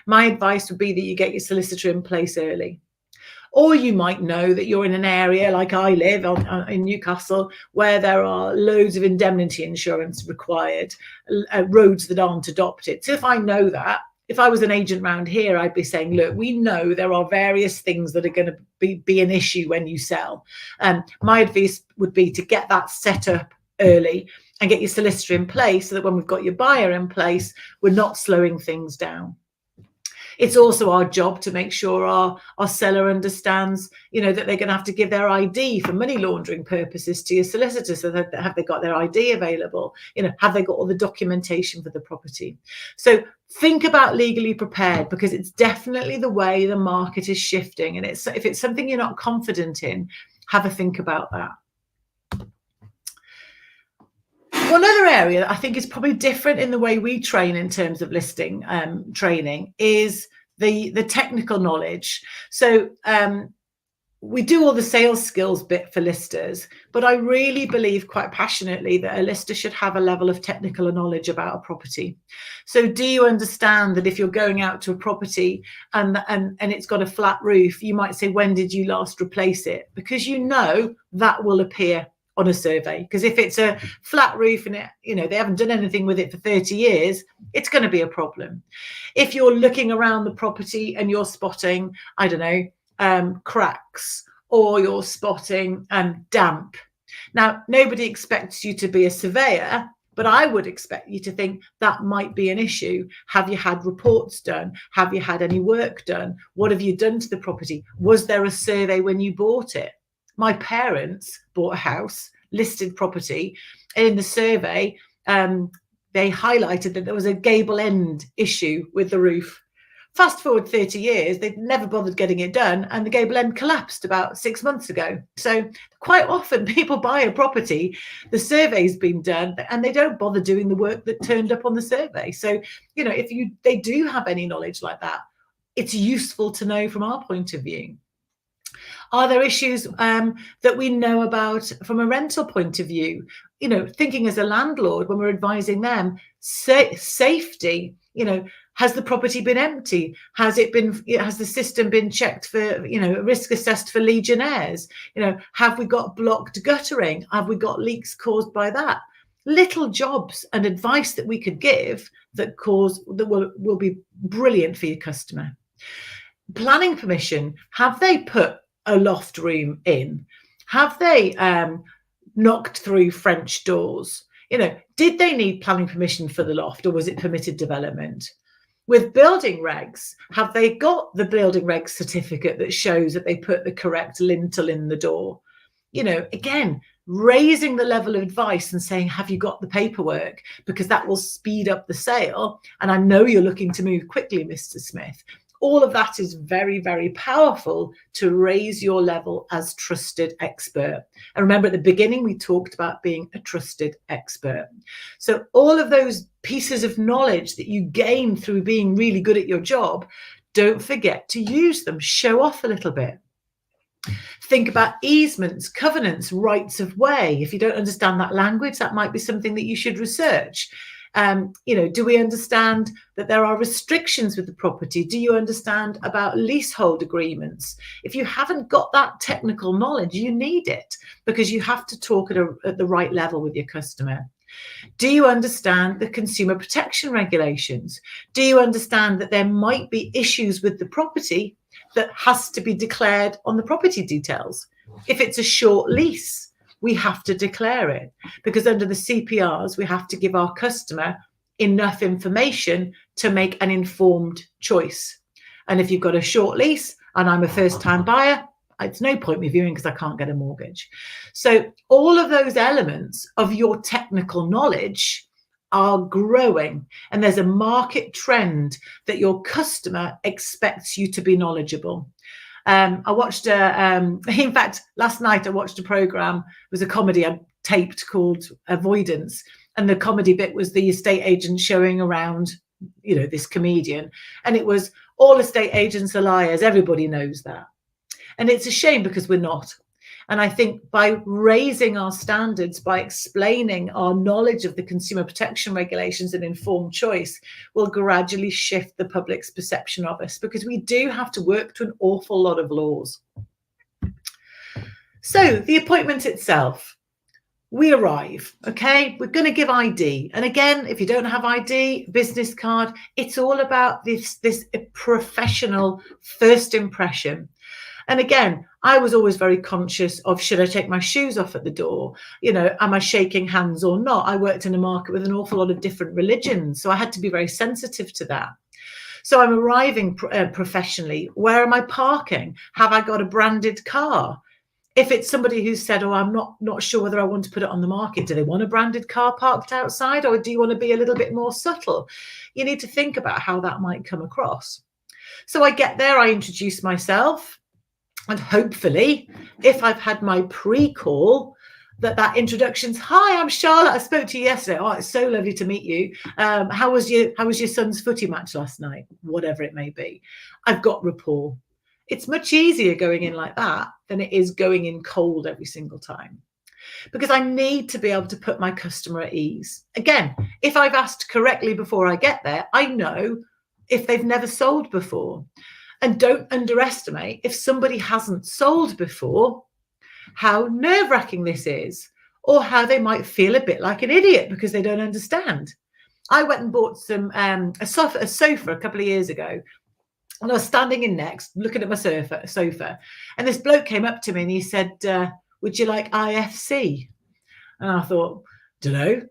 My advice would be that you get your solicitor in place early. Or you might know that you're in an area like I live in Newcastle, where there are loads of indemnity insurance required, roads that aren't adopted. So if I know that, if I was an agent around here, I'd be saying, look, we know there are various things that are going to be an issue when you sell. My advice would be to get that set up early and get your solicitor in place, so that when we've got your buyer in place, we're not slowing things down. It's also our job to make sure our seller understands, that they're going to have to give their ID for money laundering purposes to your solicitor. So that have they got their ID available? Have they got all the documentation for the property? So think about legally prepared, because it's definitely the way the market is shifting. And if it's something you're not confident in, have a think about that. One other area that I think is probably different in the way we train in terms of listing training is the technical knowledge. So we do all the sales skills bit for listers, but I really believe quite passionately that a lister should have a level of technical knowledge about a property. So do you understand that if you're going out to a property and it's got a flat roof, you might say, when did you last replace it? Because that will appear on a survey. Because if it's a flat roof and they haven't done anything with it for 30 years, it's going to be a problem. If you're looking around the property and you're spotting, cracks, or you're spotting damp, Now, nobody expects you to be a surveyor, but I would expect you to think that might be an issue. Have you had reports done? Have you had any work done? What have you done to the property? Was there a survey when you bought it? My parents bought a house, listed property, and in the survey, they highlighted that there was a gable end issue with the roof. Fast forward 30 years, they've never bothered getting it done, and the gable end collapsed about 6 months ago. So quite often people buy a property, the survey's been done, and they don't bother doing the work that turned up on the survey. So, you know, if they do have any knowledge like that, it's useful to know from our point of view. Are there issues that we know about from a rental point of view? You know, thinking as a landlord, when we're advising them, safety, you know, has the property been empty? Has the system been checked for, you know, risk assessed for Legionnaires? You know, have we got blocked guttering? Have we got leaks caused by that? Little jobs and advice that we could give that will be brilliant for your customer. Planning permission. Have they put a loft room in? Have they knocked through French doors? You know, did they need planning permission for the loft, or was it permitted development? With building regs, have they got the building regs certificate that shows that they put the correct lintel in the door? You know, again, raising the level of advice and saying, have you got the paperwork? Because that will speed up the sale. And I know you're looking to move quickly, Mr. Smith. All of that is very, very powerful to raise your level as trusted expert. And remember, at the beginning, we talked about being a trusted expert. So all of those pieces of knowledge that you gain through being really good at your job, don't forget to use them. Show off a little bit. Think about easements, covenants, rights of way. If you don't understand that language, that might be something that you should research. You know, do we understand that there are restrictions with the property? Do you understand about leasehold agreements? If you haven't got that technical knowledge, you need it, because you have to talk at the right level with your customer. Do you understand the consumer protection regulations? Do you understand that there might be issues with the property that has to be declared on the property details? If it's a short lease, we have to declare it, because under the CPRs, we have to give our customer enough information to make an informed choice. And if you've got a short lease and I'm a first-time buyer, it's no point me viewing because I can't get a mortgage. So all of those elements of your technical knowledge are growing, and there's a market trend that your customer expects you to be knowledgeable. I watched in fact, last night I watched a program. It was a comedy I taped called Avoidance. And the comedy bit was the estate agent showing around, you know, this comedian. And it was, all estate agents are liars. Everybody knows that. And it's a shame, because we're not. And I think by raising our standards, by explaining our knowledge of the consumer protection regulations and informed choice, will gradually shift the public's perception of us, because we do have to work to an awful lot of laws. So the appointment itself, we arrive, okay? We're going to give ID. And again, if you don't have ID, business card, it's all about this professional first impression. And again, I was always very conscious of, should I take my shoes off at the door? You know, am I shaking hands or not? I worked in a market with an awful lot of different religions, so I had to be very sensitive to that. So I'm arriving professionally. Where am I parking? Have I got a branded car? If it's somebody who said, oh, I'm not sure whether I want to put it on the market, do they want a branded car parked outside, or do you want to be a little bit more subtle? You need to think about how that might come across. So I get there, I introduce myself. And hopefully, if I've had my pre-call, that introduction's, hi, I'm Charlotte. I spoke to you yesterday. Oh, it's so lovely to meet you. How was your son's footy match last night? Whatever it may be. I've got rapport. It's much easier going in like that than it is going in cold every single time, because I need to be able to put my customer at ease. Again, if I've asked correctly before I get there, I know if they've never sold before. And don't underestimate, if somebody hasn't sold before, how nerve-wracking this is, or how they might feel a bit like an idiot because they don't understand. I went and bought a sofa a couple of years ago, and I was standing in next, looking at my sofa, and this bloke came up to me and he said, Would you like IFC? And I thought, don't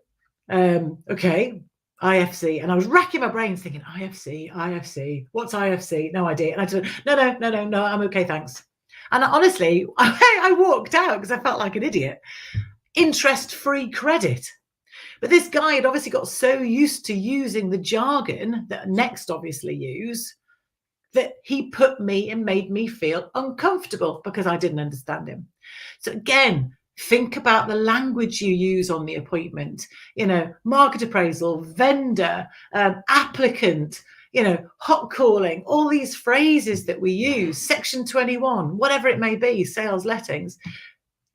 know. Okay, IFC. And I was racking my brains thinking, IFC, what's IFC? No idea. And I said, no, I'm okay, thanks. And honestly, I walked out because I felt like an idiot. Interest-free credit. But this guy had obviously got so used to using the jargon that Next obviously use, that he put me and made me feel uncomfortable because I didn't understand him. So again, think about the language you use on the appointment. Market appraisal, vendor, applicant, hot calling, all these phrases that we use, section 21, whatever it may be, sales, lettings.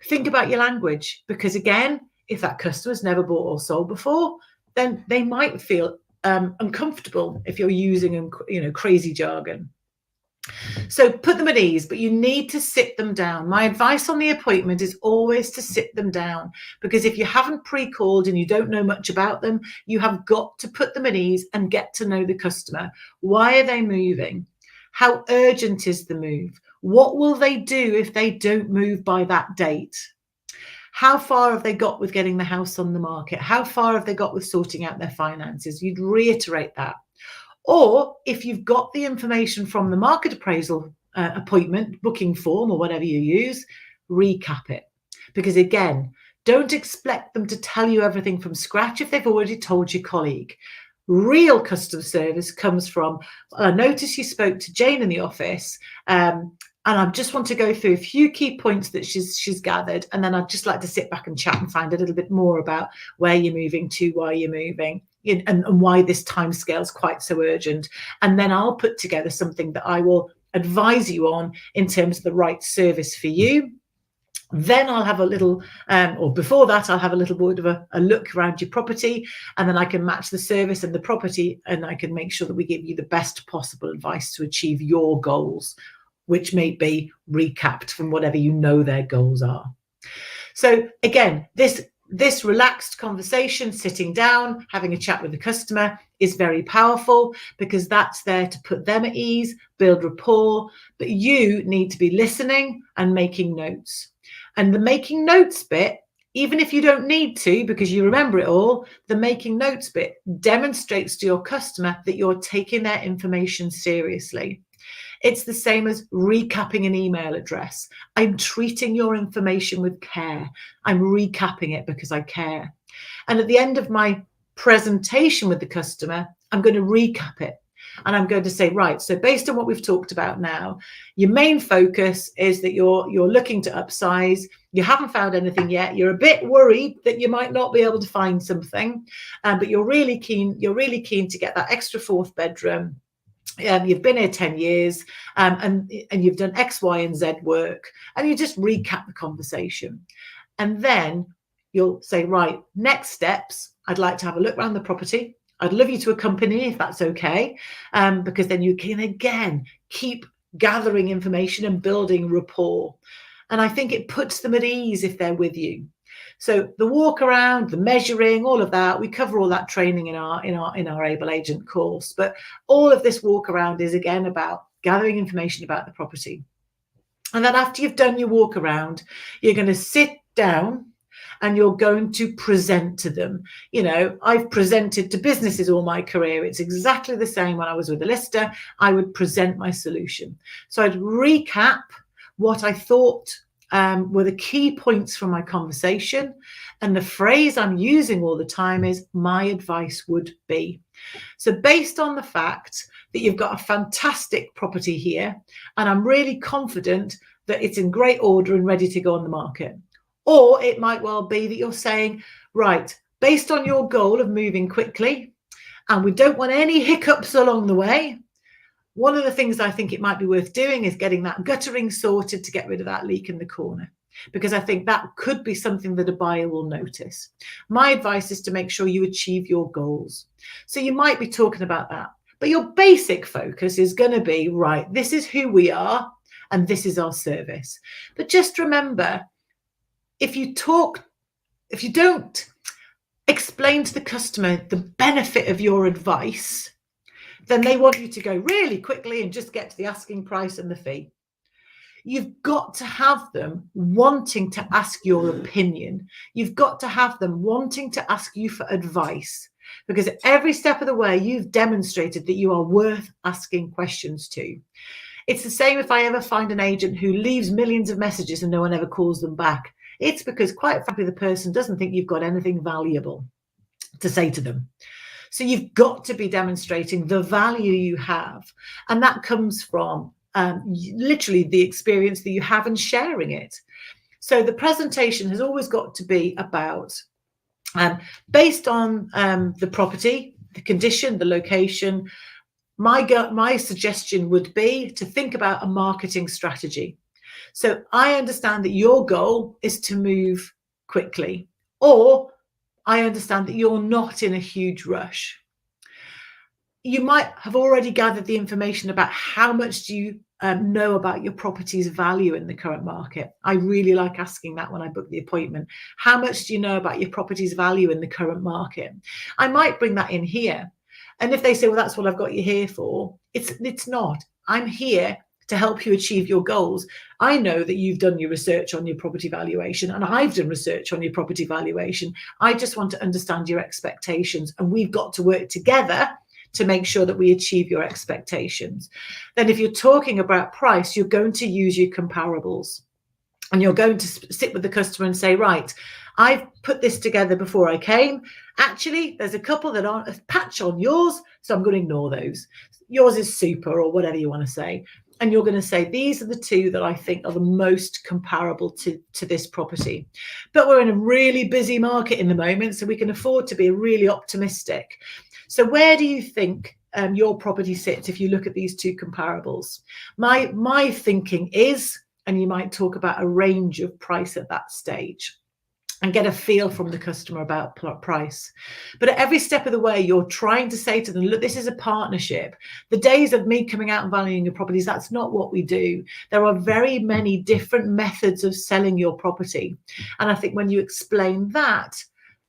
Think about your language, because again, if that customer's never bought or sold before, then they might feel uncomfortable if you're using crazy jargon. So put them at ease, but you need to sit them down. My advice on the appointment is always to sit them down, because if you haven't pre-called and you don't know much about them, you have got to put them at ease and get to know the customer. Why are they moving? How urgent is the move? What will they do if they don't move by that date? How far have they got with getting the house on the market? How far have they got with sorting out their finances? You'd reiterate that. Or if you've got the information from the market appraisal appointment booking form or whatever you use, recap it. Because again, don't expect them to tell you everything from scratch if they've already told your colleague. Real customer service comes from, I noticed you spoke to Jane in the office, and I just want to go through a few key points that she's gathered. And then I'd just like to sit back and chat and find a little bit more about where you're moving to, why you're moving, and why this timescale is quite so urgent. And then I'll put together something that I will advise you on in terms of the right service for you. Then I'll have a little, or before that, I'll have a little bit of a look around your property, and then I can match the service and the property, and I can make sure that we give you the best possible advice to achieve your goals, which may be recapped from whatever their goals are. So again, this relaxed conversation, sitting down, having a chat with the customer, is very powerful, because that's there to put them at ease, build rapport, but you need to be listening and making notes. And the making notes bit, even if you don't need to because you remember it all, the making notes bit demonstrates to your customer that you're taking their information seriously. It's the same as recapping an email address. I'm treating your information with care. I'm recapping it because I care. And at the end of my presentation with the customer, I'm going to recap it. And I'm going to say, right, so based on what we've talked about now, your main focus is that you're looking to upsize. You haven't found anything yet. You're a bit worried that you might not be able to find something, but you're really keen to get that extra fourth bedroom. You've been here 10 years, and you've done X, Y, and Z work, and you just recap the conversation. And then you'll say, right, next steps, I'd like to have a look around the property. I'd love you to accompany if that's okay, because then you can, again, keep gathering information and building rapport. And I think it puts them at ease if they're with you. So the walk around, the measuring, all of that, we cover all that training in our Able Agent course. But all of this walk around is, again, about gathering information about the property. And then after you've done your walk around, you're going to sit down and you're going to present to them. I've presented to businesses all my career. It's exactly the same when I was with a lister. I would present my solution. So I'd recap what I thought were the key points from my conversation. And the phrase I'm using all the time is, my advice would be. So based on the fact that you've got a fantastic property here, and I'm really confident that it's in great order and ready to go on the market. Or it might well be that you're saying, right, based on your goal of moving quickly, and we don't want any hiccups along the way, one of the things I think it might be worth doing is getting that guttering sorted to get rid of that leak in the corner, because I think that could be something that a buyer will notice. My advice is to make sure you achieve your goals. So you might be talking about that, but your basic focus is going to be, right, this is who we are and this is our service. But just remember, if you don't explain to the customer the benefit of your advice, then they want you to go really quickly and just get to the asking price and the fee. You've got to have them wanting to ask your opinion. You've got to have them wanting to ask you for advice, because every step of the way, you've demonstrated that you are worth asking questions to. It's the same if I ever find an agent who leaves millions of messages and no one ever calls them back. It's because, quite frankly, the person doesn't think you've got anything valuable to say to them. So you've got to be demonstrating the value you have. And that comes from literally the experience that you have and sharing it. So the presentation has always got to be about, based on the property, the condition, the location. My suggestion would be to think about a marketing strategy. So I understand that your goal is to move quickly, or I understand that you're not in a huge rush. You might have already gathered the information about how much do you know about your property's value in the current market. I really like asking that when I book the appointment. How much do you know about your property's value in the current market? I might bring that in here. And if they say, well, that's what I've got you here for, it's not. I'm here to help you achieve your goals. I know that you've done your research on your property valuation, and I've done research on your property valuation. I just want to understand your expectations, and we've got to work together to make sure that we achieve your expectations. Then if you're talking about price, you're going to use your comparables, and you're going to sit with the customer and say, right, I've put this together before I came. Actually, there's a couple that aren't a patch on yours, so I'm going to ignore those. Yours is super, or whatever you want to say. And you're going to say, these are the two that I think are the most comparable to this property. But we're in a really busy market in the moment, so we can afford to be really optimistic. So where do you think your property sits if you look at these two comparables? My thinking is, and you might talk about a range of price at that stage and get a feel from the customer about price. But at every step of the way, you're trying to say to them, look, this is a partnership. The days of me coming out and valuing your properties, that's not what we do. There are very many different methods of selling your property. And I think when you explain that,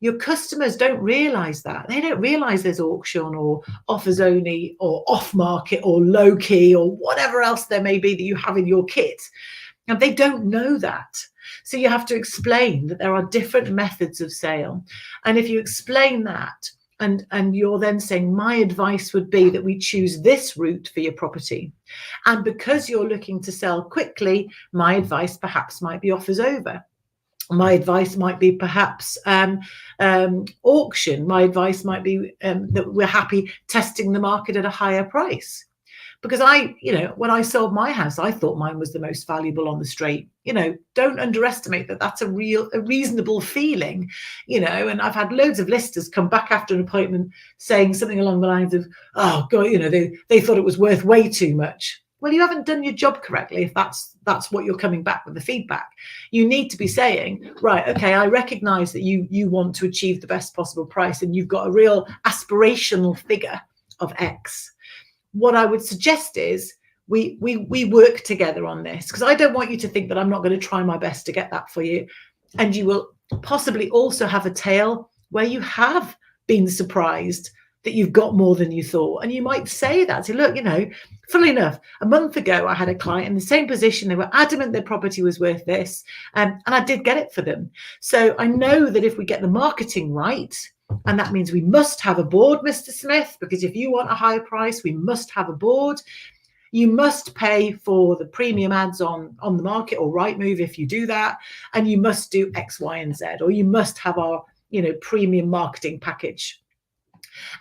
your customers don't realize that. They don't realize there's auction or offers only or off market or low key or whatever else there may be that you have in your kit. And they don't know that. So you have to explain that there are different methods of sale. And if you explain that, and you're then saying, my advice would be that we choose this route for your property. And because you're looking to sell quickly, my advice perhaps might be offers over. My advice might be perhaps auction. My advice might be that we're happy testing the market at a higher price. Because when I sold my house, I thought mine was the most valuable on the street. Don't underestimate that. That's a reasonable feeling, and I've had loads of listers come back after an appointment saying something along the lines of, oh God, they thought it was worth way too much. Well, you haven't done your job correctly if that's what you're coming back with the feedback. You need to be saying, right, okay, I recognize that you want to achieve the best possible price and you've got a real aspirational figure of X. What I would suggest is we work together on this, because I don't want you to think that I'm not going to try my best to get that for you. And you will possibly also have a tale where you have been surprised that you've got more than you thought. And you might say that, say, look, funnily enough, a month ago, I had a client in the same position. They were adamant their property was worth this. And I did get it for them. So I know that if we get the marketing right, and that means we must have a board, Mr. Smith, because if you want a higher price, we must have a board. You must pay for the premium ads on the market or Rightmove if you do that. And you must do X, Y, and Z, or you must have our, premium marketing package.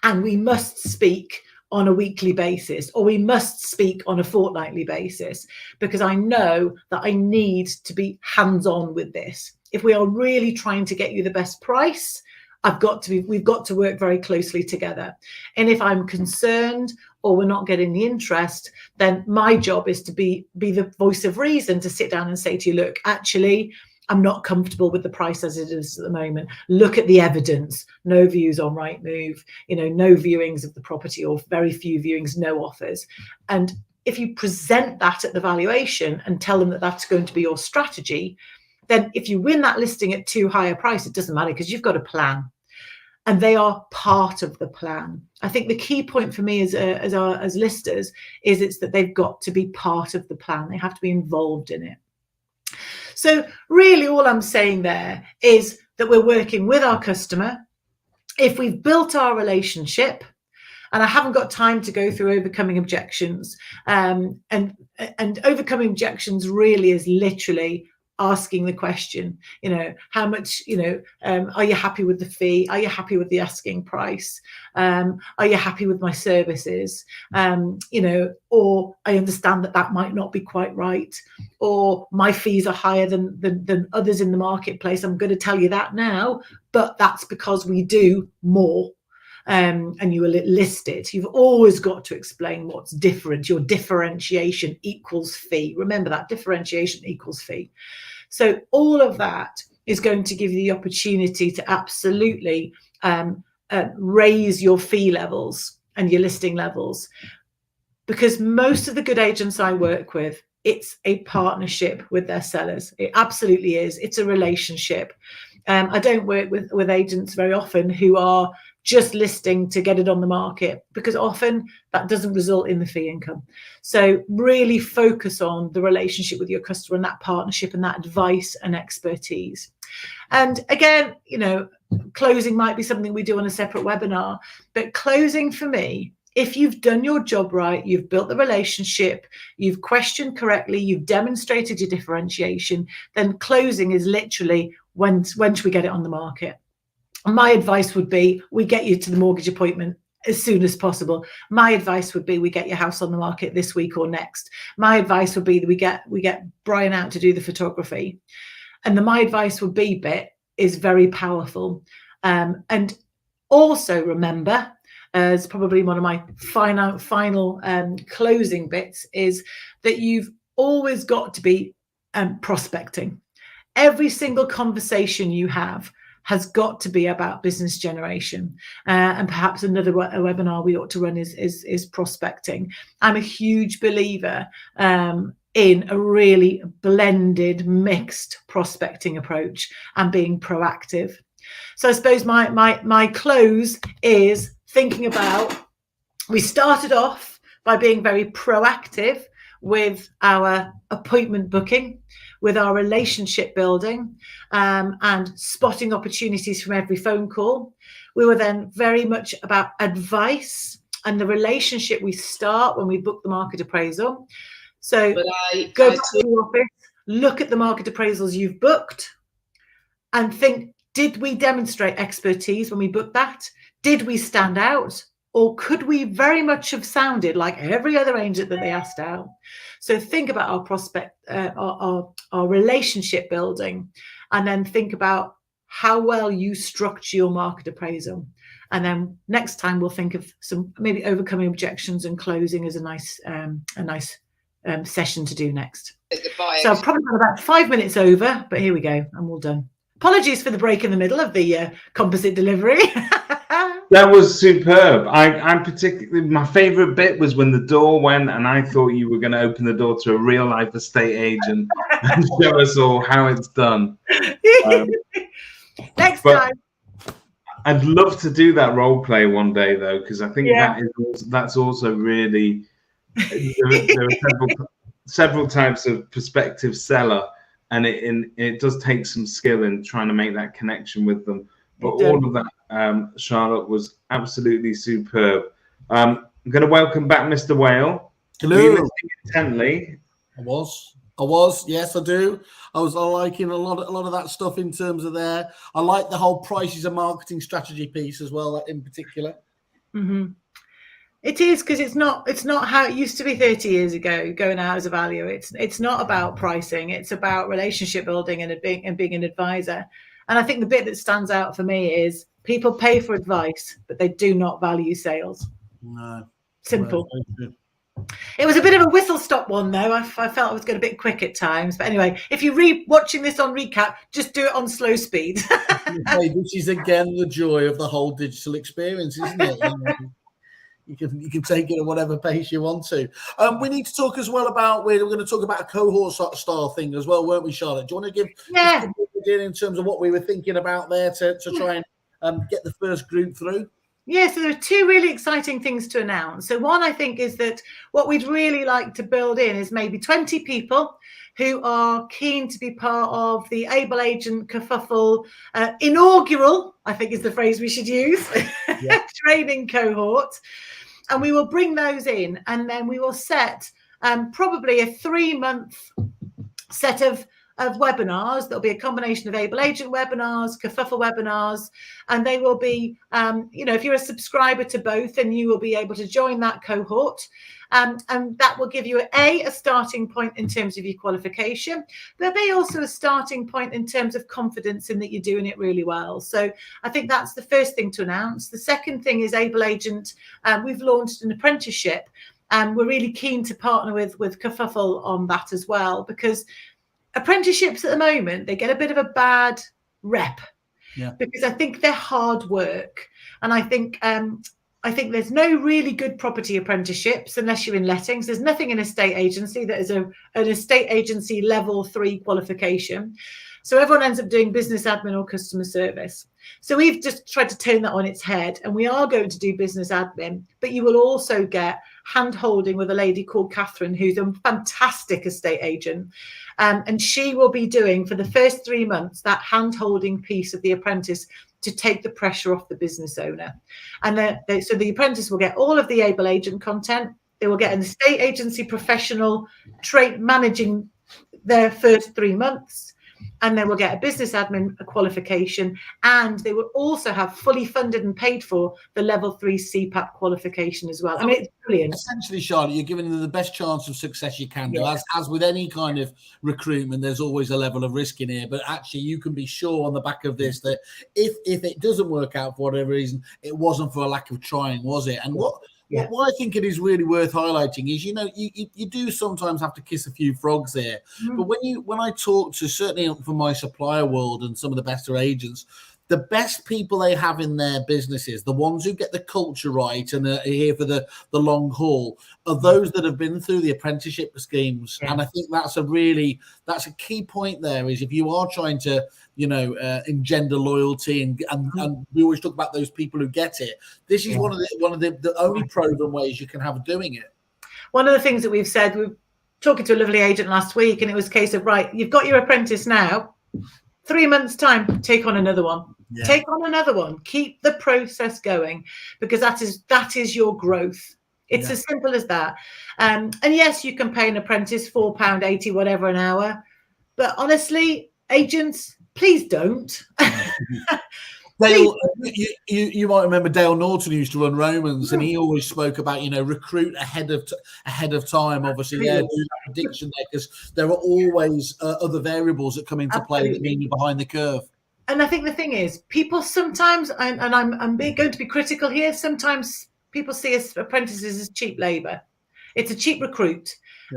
And we must speak on a weekly basis, or we must speak on a fortnightly basis, because I know that I need to be hands-on with this. If we are really trying to get you the best price, we've got to work very closely together. And if I'm concerned or we're not getting the interest, then my job is to be the voice of reason, to sit down and say to you, look, actually, I'm not comfortable with the price as it is at the moment. Look at the evidence. No views on Rightmove, no viewings of the property, or very few viewings, no offers. And if you present that at the valuation and tell them that that's going to be your strategy, then if you win that listing at too high a price, it doesn't matter, because you've got a plan. and they are part of the plan. I think the key point for me as listers is it's that they've got to be part of the plan. They have to be involved in it. So really all I'm saying there is that we're working with our customer. If we've built our relationship, and I haven't got time to go through overcoming objections, and overcoming objections really is literally asking the question, how much, are you happy with the fee? Are you happy with the asking price? Are you happy with my services? Or I understand that might not be quite right, or my fees are higher than others in the marketplace. I'm going to tell you that now, but that's because we do more. And you will list it. You've always got to explain what's different. Your differentiation equals fee. Remember that, differentiation equals fee. So all of that is going to give you the opportunity to absolutely raise your fee levels and your listing levels, because most of the good agents I work with, it's a partnership with their sellers. It absolutely is. It's a relationship. I don't work with agents very often who are just listing to get it on the market, because often that doesn't result in the fee income. So really focus on the relationship with your customer and that partnership and that advice and expertise. And again, closing might be something we do on a separate webinar, but closing for me, if you've done your job right, you've built the relationship, you've questioned correctly, you've demonstrated your differentiation, then closing is literally when should we get it on the market? My advice would be we get you to the mortgage appointment as soon as possible. My advice would be we get your house on the market this week or next. My advice would be that we get Brian out to do the photography. And the my advice would be bit is very powerful. And also remember, as probably one of my final closing bits, is that you've always got to be prospecting. Every single conversation you have has got to be about business generation, and perhaps another webinar we ought to run is prospecting. I'm a huge believer in a really blended, mixed prospecting approach and being proactive. So I suppose my close is thinking about, we started off by being very proactive with our appointment booking, with our relationship building, and spotting opportunities from every phone call. We were then very much about advice and the relationship we start when we book the market appraisal. So go back to the office, look at the market appraisals you've booked and think, did we demonstrate expertise when we booked that? Did we stand out? Or could we very much have sounded like every other agent that they asked out? So think about our prospect, our relationship building, and then think about how well you structure your market appraisal. And then next time we'll think of some maybe overcoming objections and closing as a nice session to do next. So I've probably got about 5 minutes over, but here we go, I'm all done. Apologies for the break in the middle of the composite delivery. That was superb. I particularly, my favorite bit was when the door went and I thought you were going to open the door to a real life estate agent and show us all how it's done. Next time. I'd love to do that role play one day though, because I think that's also really, there are several types of prospective seller, and it does take some skill in trying to make that connection with them. But all of that, Charlotte, was absolutely superb. I'm going to welcome back Mr. Whale. Hello. Were you listening intently? I was. Yes, I do. I was liking a lot of that stuff in terms of there. I like the whole prices and marketing strategy piece as well, in particular. Mm-hmm. It is, because it's not how it used to be 30 years ago, going out as a value. It's not about pricing. It's about relationship building and being an advisor. And I think the bit that stands out for me is people pay for advice, but they do not value sales. No. Simple. It was a bit of a whistle-stop one, though. I felt I was going a bit quick at times. But anyway, if you're watching this on recap, just do it on slow speed. This is, again, the joy of the whole digital experience, isn't it? You can take it at whatever pace you want to. We need to talk as well about, we're going to talk about a cohort style thing as well, weren't we, Charlotte? Do you want to give in terms of what we were thinking about there to try and get the first group through? Yeah, so there are two really exciting things to announce. So one, I think, is that what we'd really like to build in is maybe 20 people who are keen to be part of the Able Agent Kerfuffle inaugural, I think is the phrase we should use, training cohort. And we will bring those in, and then we will set probably a 3-month set of webinars. There'll be a combination of Able Agent webinars, Kerfuffle webinars, and they will be, if you're a subscriber to both, then you will be able to join that cohort. And that will give you a starting point in terms of your qualification, but be also a starting point in terms of confidence in that you're doing it really well. So I think that's the first thing to announce. The second thing is Able Agent. We've launched an apprenticeship, and we're really keen to partner with Kerfuffle on that as well, because apprenticeships at the moment, they get a bit of a bad rep, because I think they're hard work, and I think there's no really good property apprenticeships unless you're in lettings. There's nothing in estate agency that is an estate agency level 3 qualification. So everyone ends up doing business admin or customer service. So we've just tried to turn that on its head, and we are going to do business admin, but you will also get hand-holding with a lady called Catherine, who's a fantastic estate agent. And she will be doing, for the first 3 months, that hand-holding piece of the apprentice to take the pressure off the business owner. And so the apprentice will get all of the Able Agent content. They will get an estate agency professional managing their first 3 months. And they will get a business admin qualification, and they will also have fully funded and paid for the level 3 CPAP qualification as well. I mean, it's brilliant. Essentially, Charlotte, you're giving them the best chance of success you can do. As with any kind of recruitment, there's always a level of risk in here, but actually you can be sure on the back of this that if it doesn't work out for whatever reason, it wasn't for a lack of trying, was it? And what I think it is really worth highlighting is, you do sometimes have to kiss a few frogs there. But when I talk to, certainly from my supplier world and some of the better agents, the best people they have in their businesses, the ones who get the culture right and are here for the long haul, are those that have been through the apprenticeship schemes. And I think that's a key point there, is if you are trying to, engender loyalty and we always talk about those people who get it. This is one of the only proven ways you can have doing it. One of the things that we've said, we were talking to a lovely agent last week, and it was a case of, right, you've got your apprentice now, 3 months time, take on another one. Take on another one. Keep the process going, because that is your growth. It's as simple as that. And yes, you can pay an apprentice £4.80 whatever an hour, but honestly, agents, please don't. Dale, you might remember Dale Norton, who used to run Romans, and he always spoke about, recruit ahead of time. Obviously, do that prediction there, because there are always other variables that come into play that mean you're behind the curve. And I think the thing is, people sometimes, and I'm going to be critical here, sometimes people see apprentices as cheap labour. It's a cheap recruit,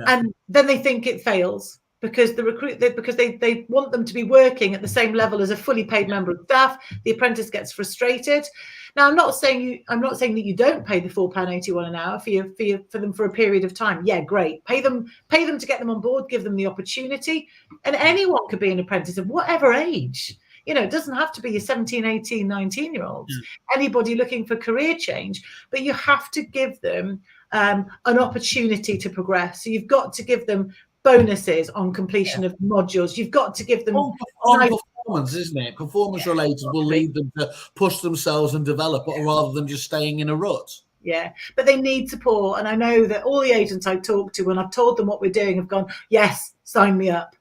and then they think it fails. Because they want them to be working at the same level as a fully paid member of staff. The apprentice gets frustrated. Now, I'm not saying that you don't pay the £4.81 an hour for them for a period of time. Yeah, great. Pay them to get them on board. Give them the opportunity. And anyone could be an apprentice of whatever age. It doesn't have to be a 17, 18, 19-year-olds. Anybody looking for career change, but you have to give them an opportunity to progress. So you've got to give them bonuses on completion of modules. You've got to give them on performance, isn't it? Performance related will lead them to push themselves and develop, rather than just staying in a rut. Yeah, but they need support. And I know that all the agents I talk to, when I've told them what we're doing, have gone, yes, sign me up.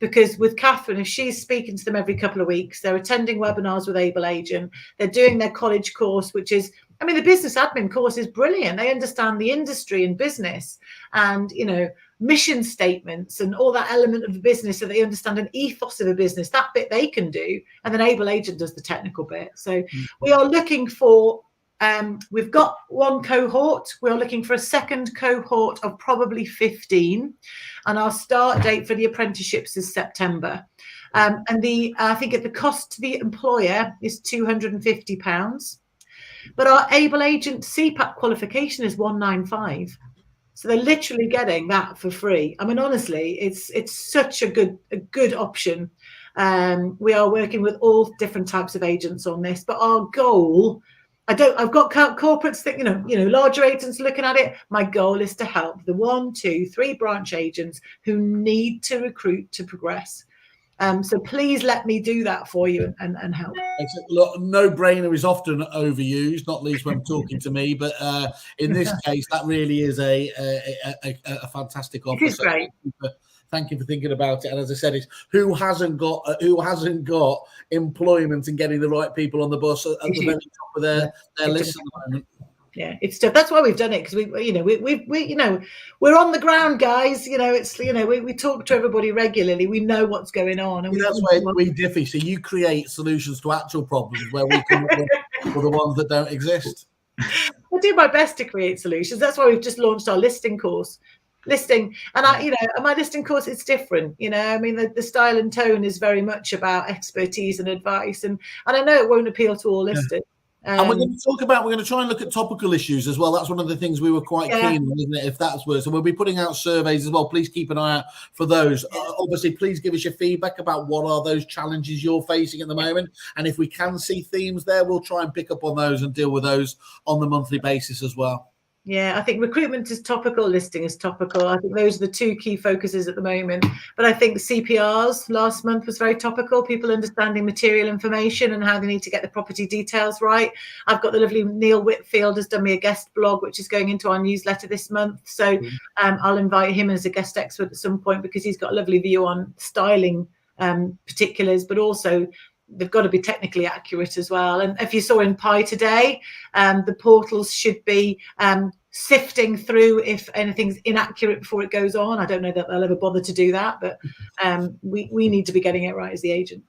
Because with Catherine, if she's speaking to them every couple of weeks, they're attending webinars with Able Agent, they're doing their college course, which is, the business admin course is brilliant. They understand the industry and business and, mission statements and all that element of the business, so they understand an ethos of a business. That bit they can do, and then Able Agent does the technical bit. So we are looking for, we've got one cohort. We're looking for a second cohort of probably 15, and our start date for the apprenticeships is September. And I think the cost to the employer is £250, but our Able Agent CPAP qualification is £195. So they're literally getting that for free. I mean, honestly, it's such a good option. We are working with all different types of agents on this, but our goal, I've got corporates that, larger agents looking at it. My goal is to help the 1, 2, 3 branch agents who need to recruit to progress. So please let me do that for you and help. Look, no-brainer is often overused, not least when talking to me. But in this case, that really is a fantastic offer. It is great. Thank you for thinking about it. And as I said, it's who hasn't got employment and getting the right people on the bus at the very top of their list at the moment. Yeah, it's tough. That's why we've done it, because we're on the ground, guys. We talk to everybody regularly. We know what's going on, and that's where we differ. So you create solutions to actual problems, where we come up with the ones that don't exist. I do my best to create solutions. That's why we've just launched our listing course. And my listing course, it's different. I mean, the style and tone is very much about expertise and advice, and I know it won't appeal to all listers. And we're going to try and look at topical issues as well. That's one of the things we were quite keen on, isn't it? If that's worth. So we'll be putting out surveys as well. Please keep an eye out for those. Obviously, please give us your feedback about what are those challenges you're facing at the moment. And if we can see themes there, we'll try and pick up on those and deal with those on the monthly basis as well. Yeah, I think recruitment is topical, listing is topical. I think those are the 2 key focuses at the moment. But I think CPRs last month was very topical. People understanding material information and how they need to get the property details right. I've got the lovely Neil Whitfield has done me a guest blog, which is going into our newsletter this month. So I'll invite him as a guest expert at some point, because he's got a lovely view on styling particulars, but also they've got to be technically accurate as well. And if you saw in Pi today, the portals should be sifting through if anything's inaccurate before it goes on. I don't know that they'll ever bother to do that, but we need to be getting it right as the agent.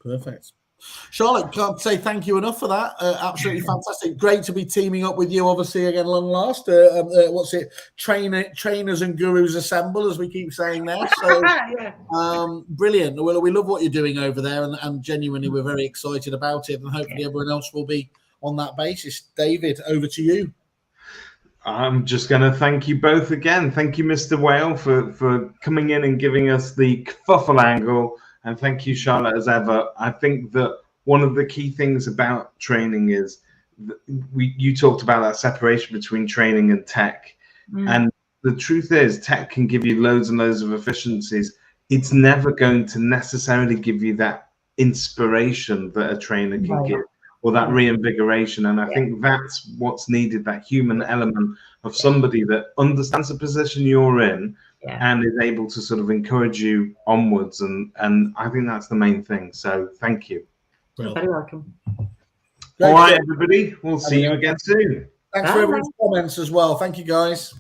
Perfect. Charlotte, can't say thank you enough for that. Absolutely fantastic. Great to be teaming up with you, obviously, again, long last. Trainers and gurus assemble, as we keep saying there. So, brilliant. Well, we love what you're doing over there, and genuinely, we're very excited about it, and hopefully everyone else will be on that basis. David, over to you. I'm just going to thank you both again. Thank you, Mr. Whale, for coming in and giving us the kerfuffle angle. And thank you, Charlotte, as ever. I think that one of the key things about training is you talked about that separation between training and tech. And the truth is, tech can give you loads and loads of efficiencies. It's never going to necessarily give you that inspiration that a trainer can give, or that reinvigoration. And I think that's what's needed, that human element of somebody that understands the position you're in and is able to sort of encourage you onwards. And I think that's the main thing. So thank you. You're very welcome. All right, everybody. We'll see you again soon. Thanks for everyone's comments as well. Thank you, guys.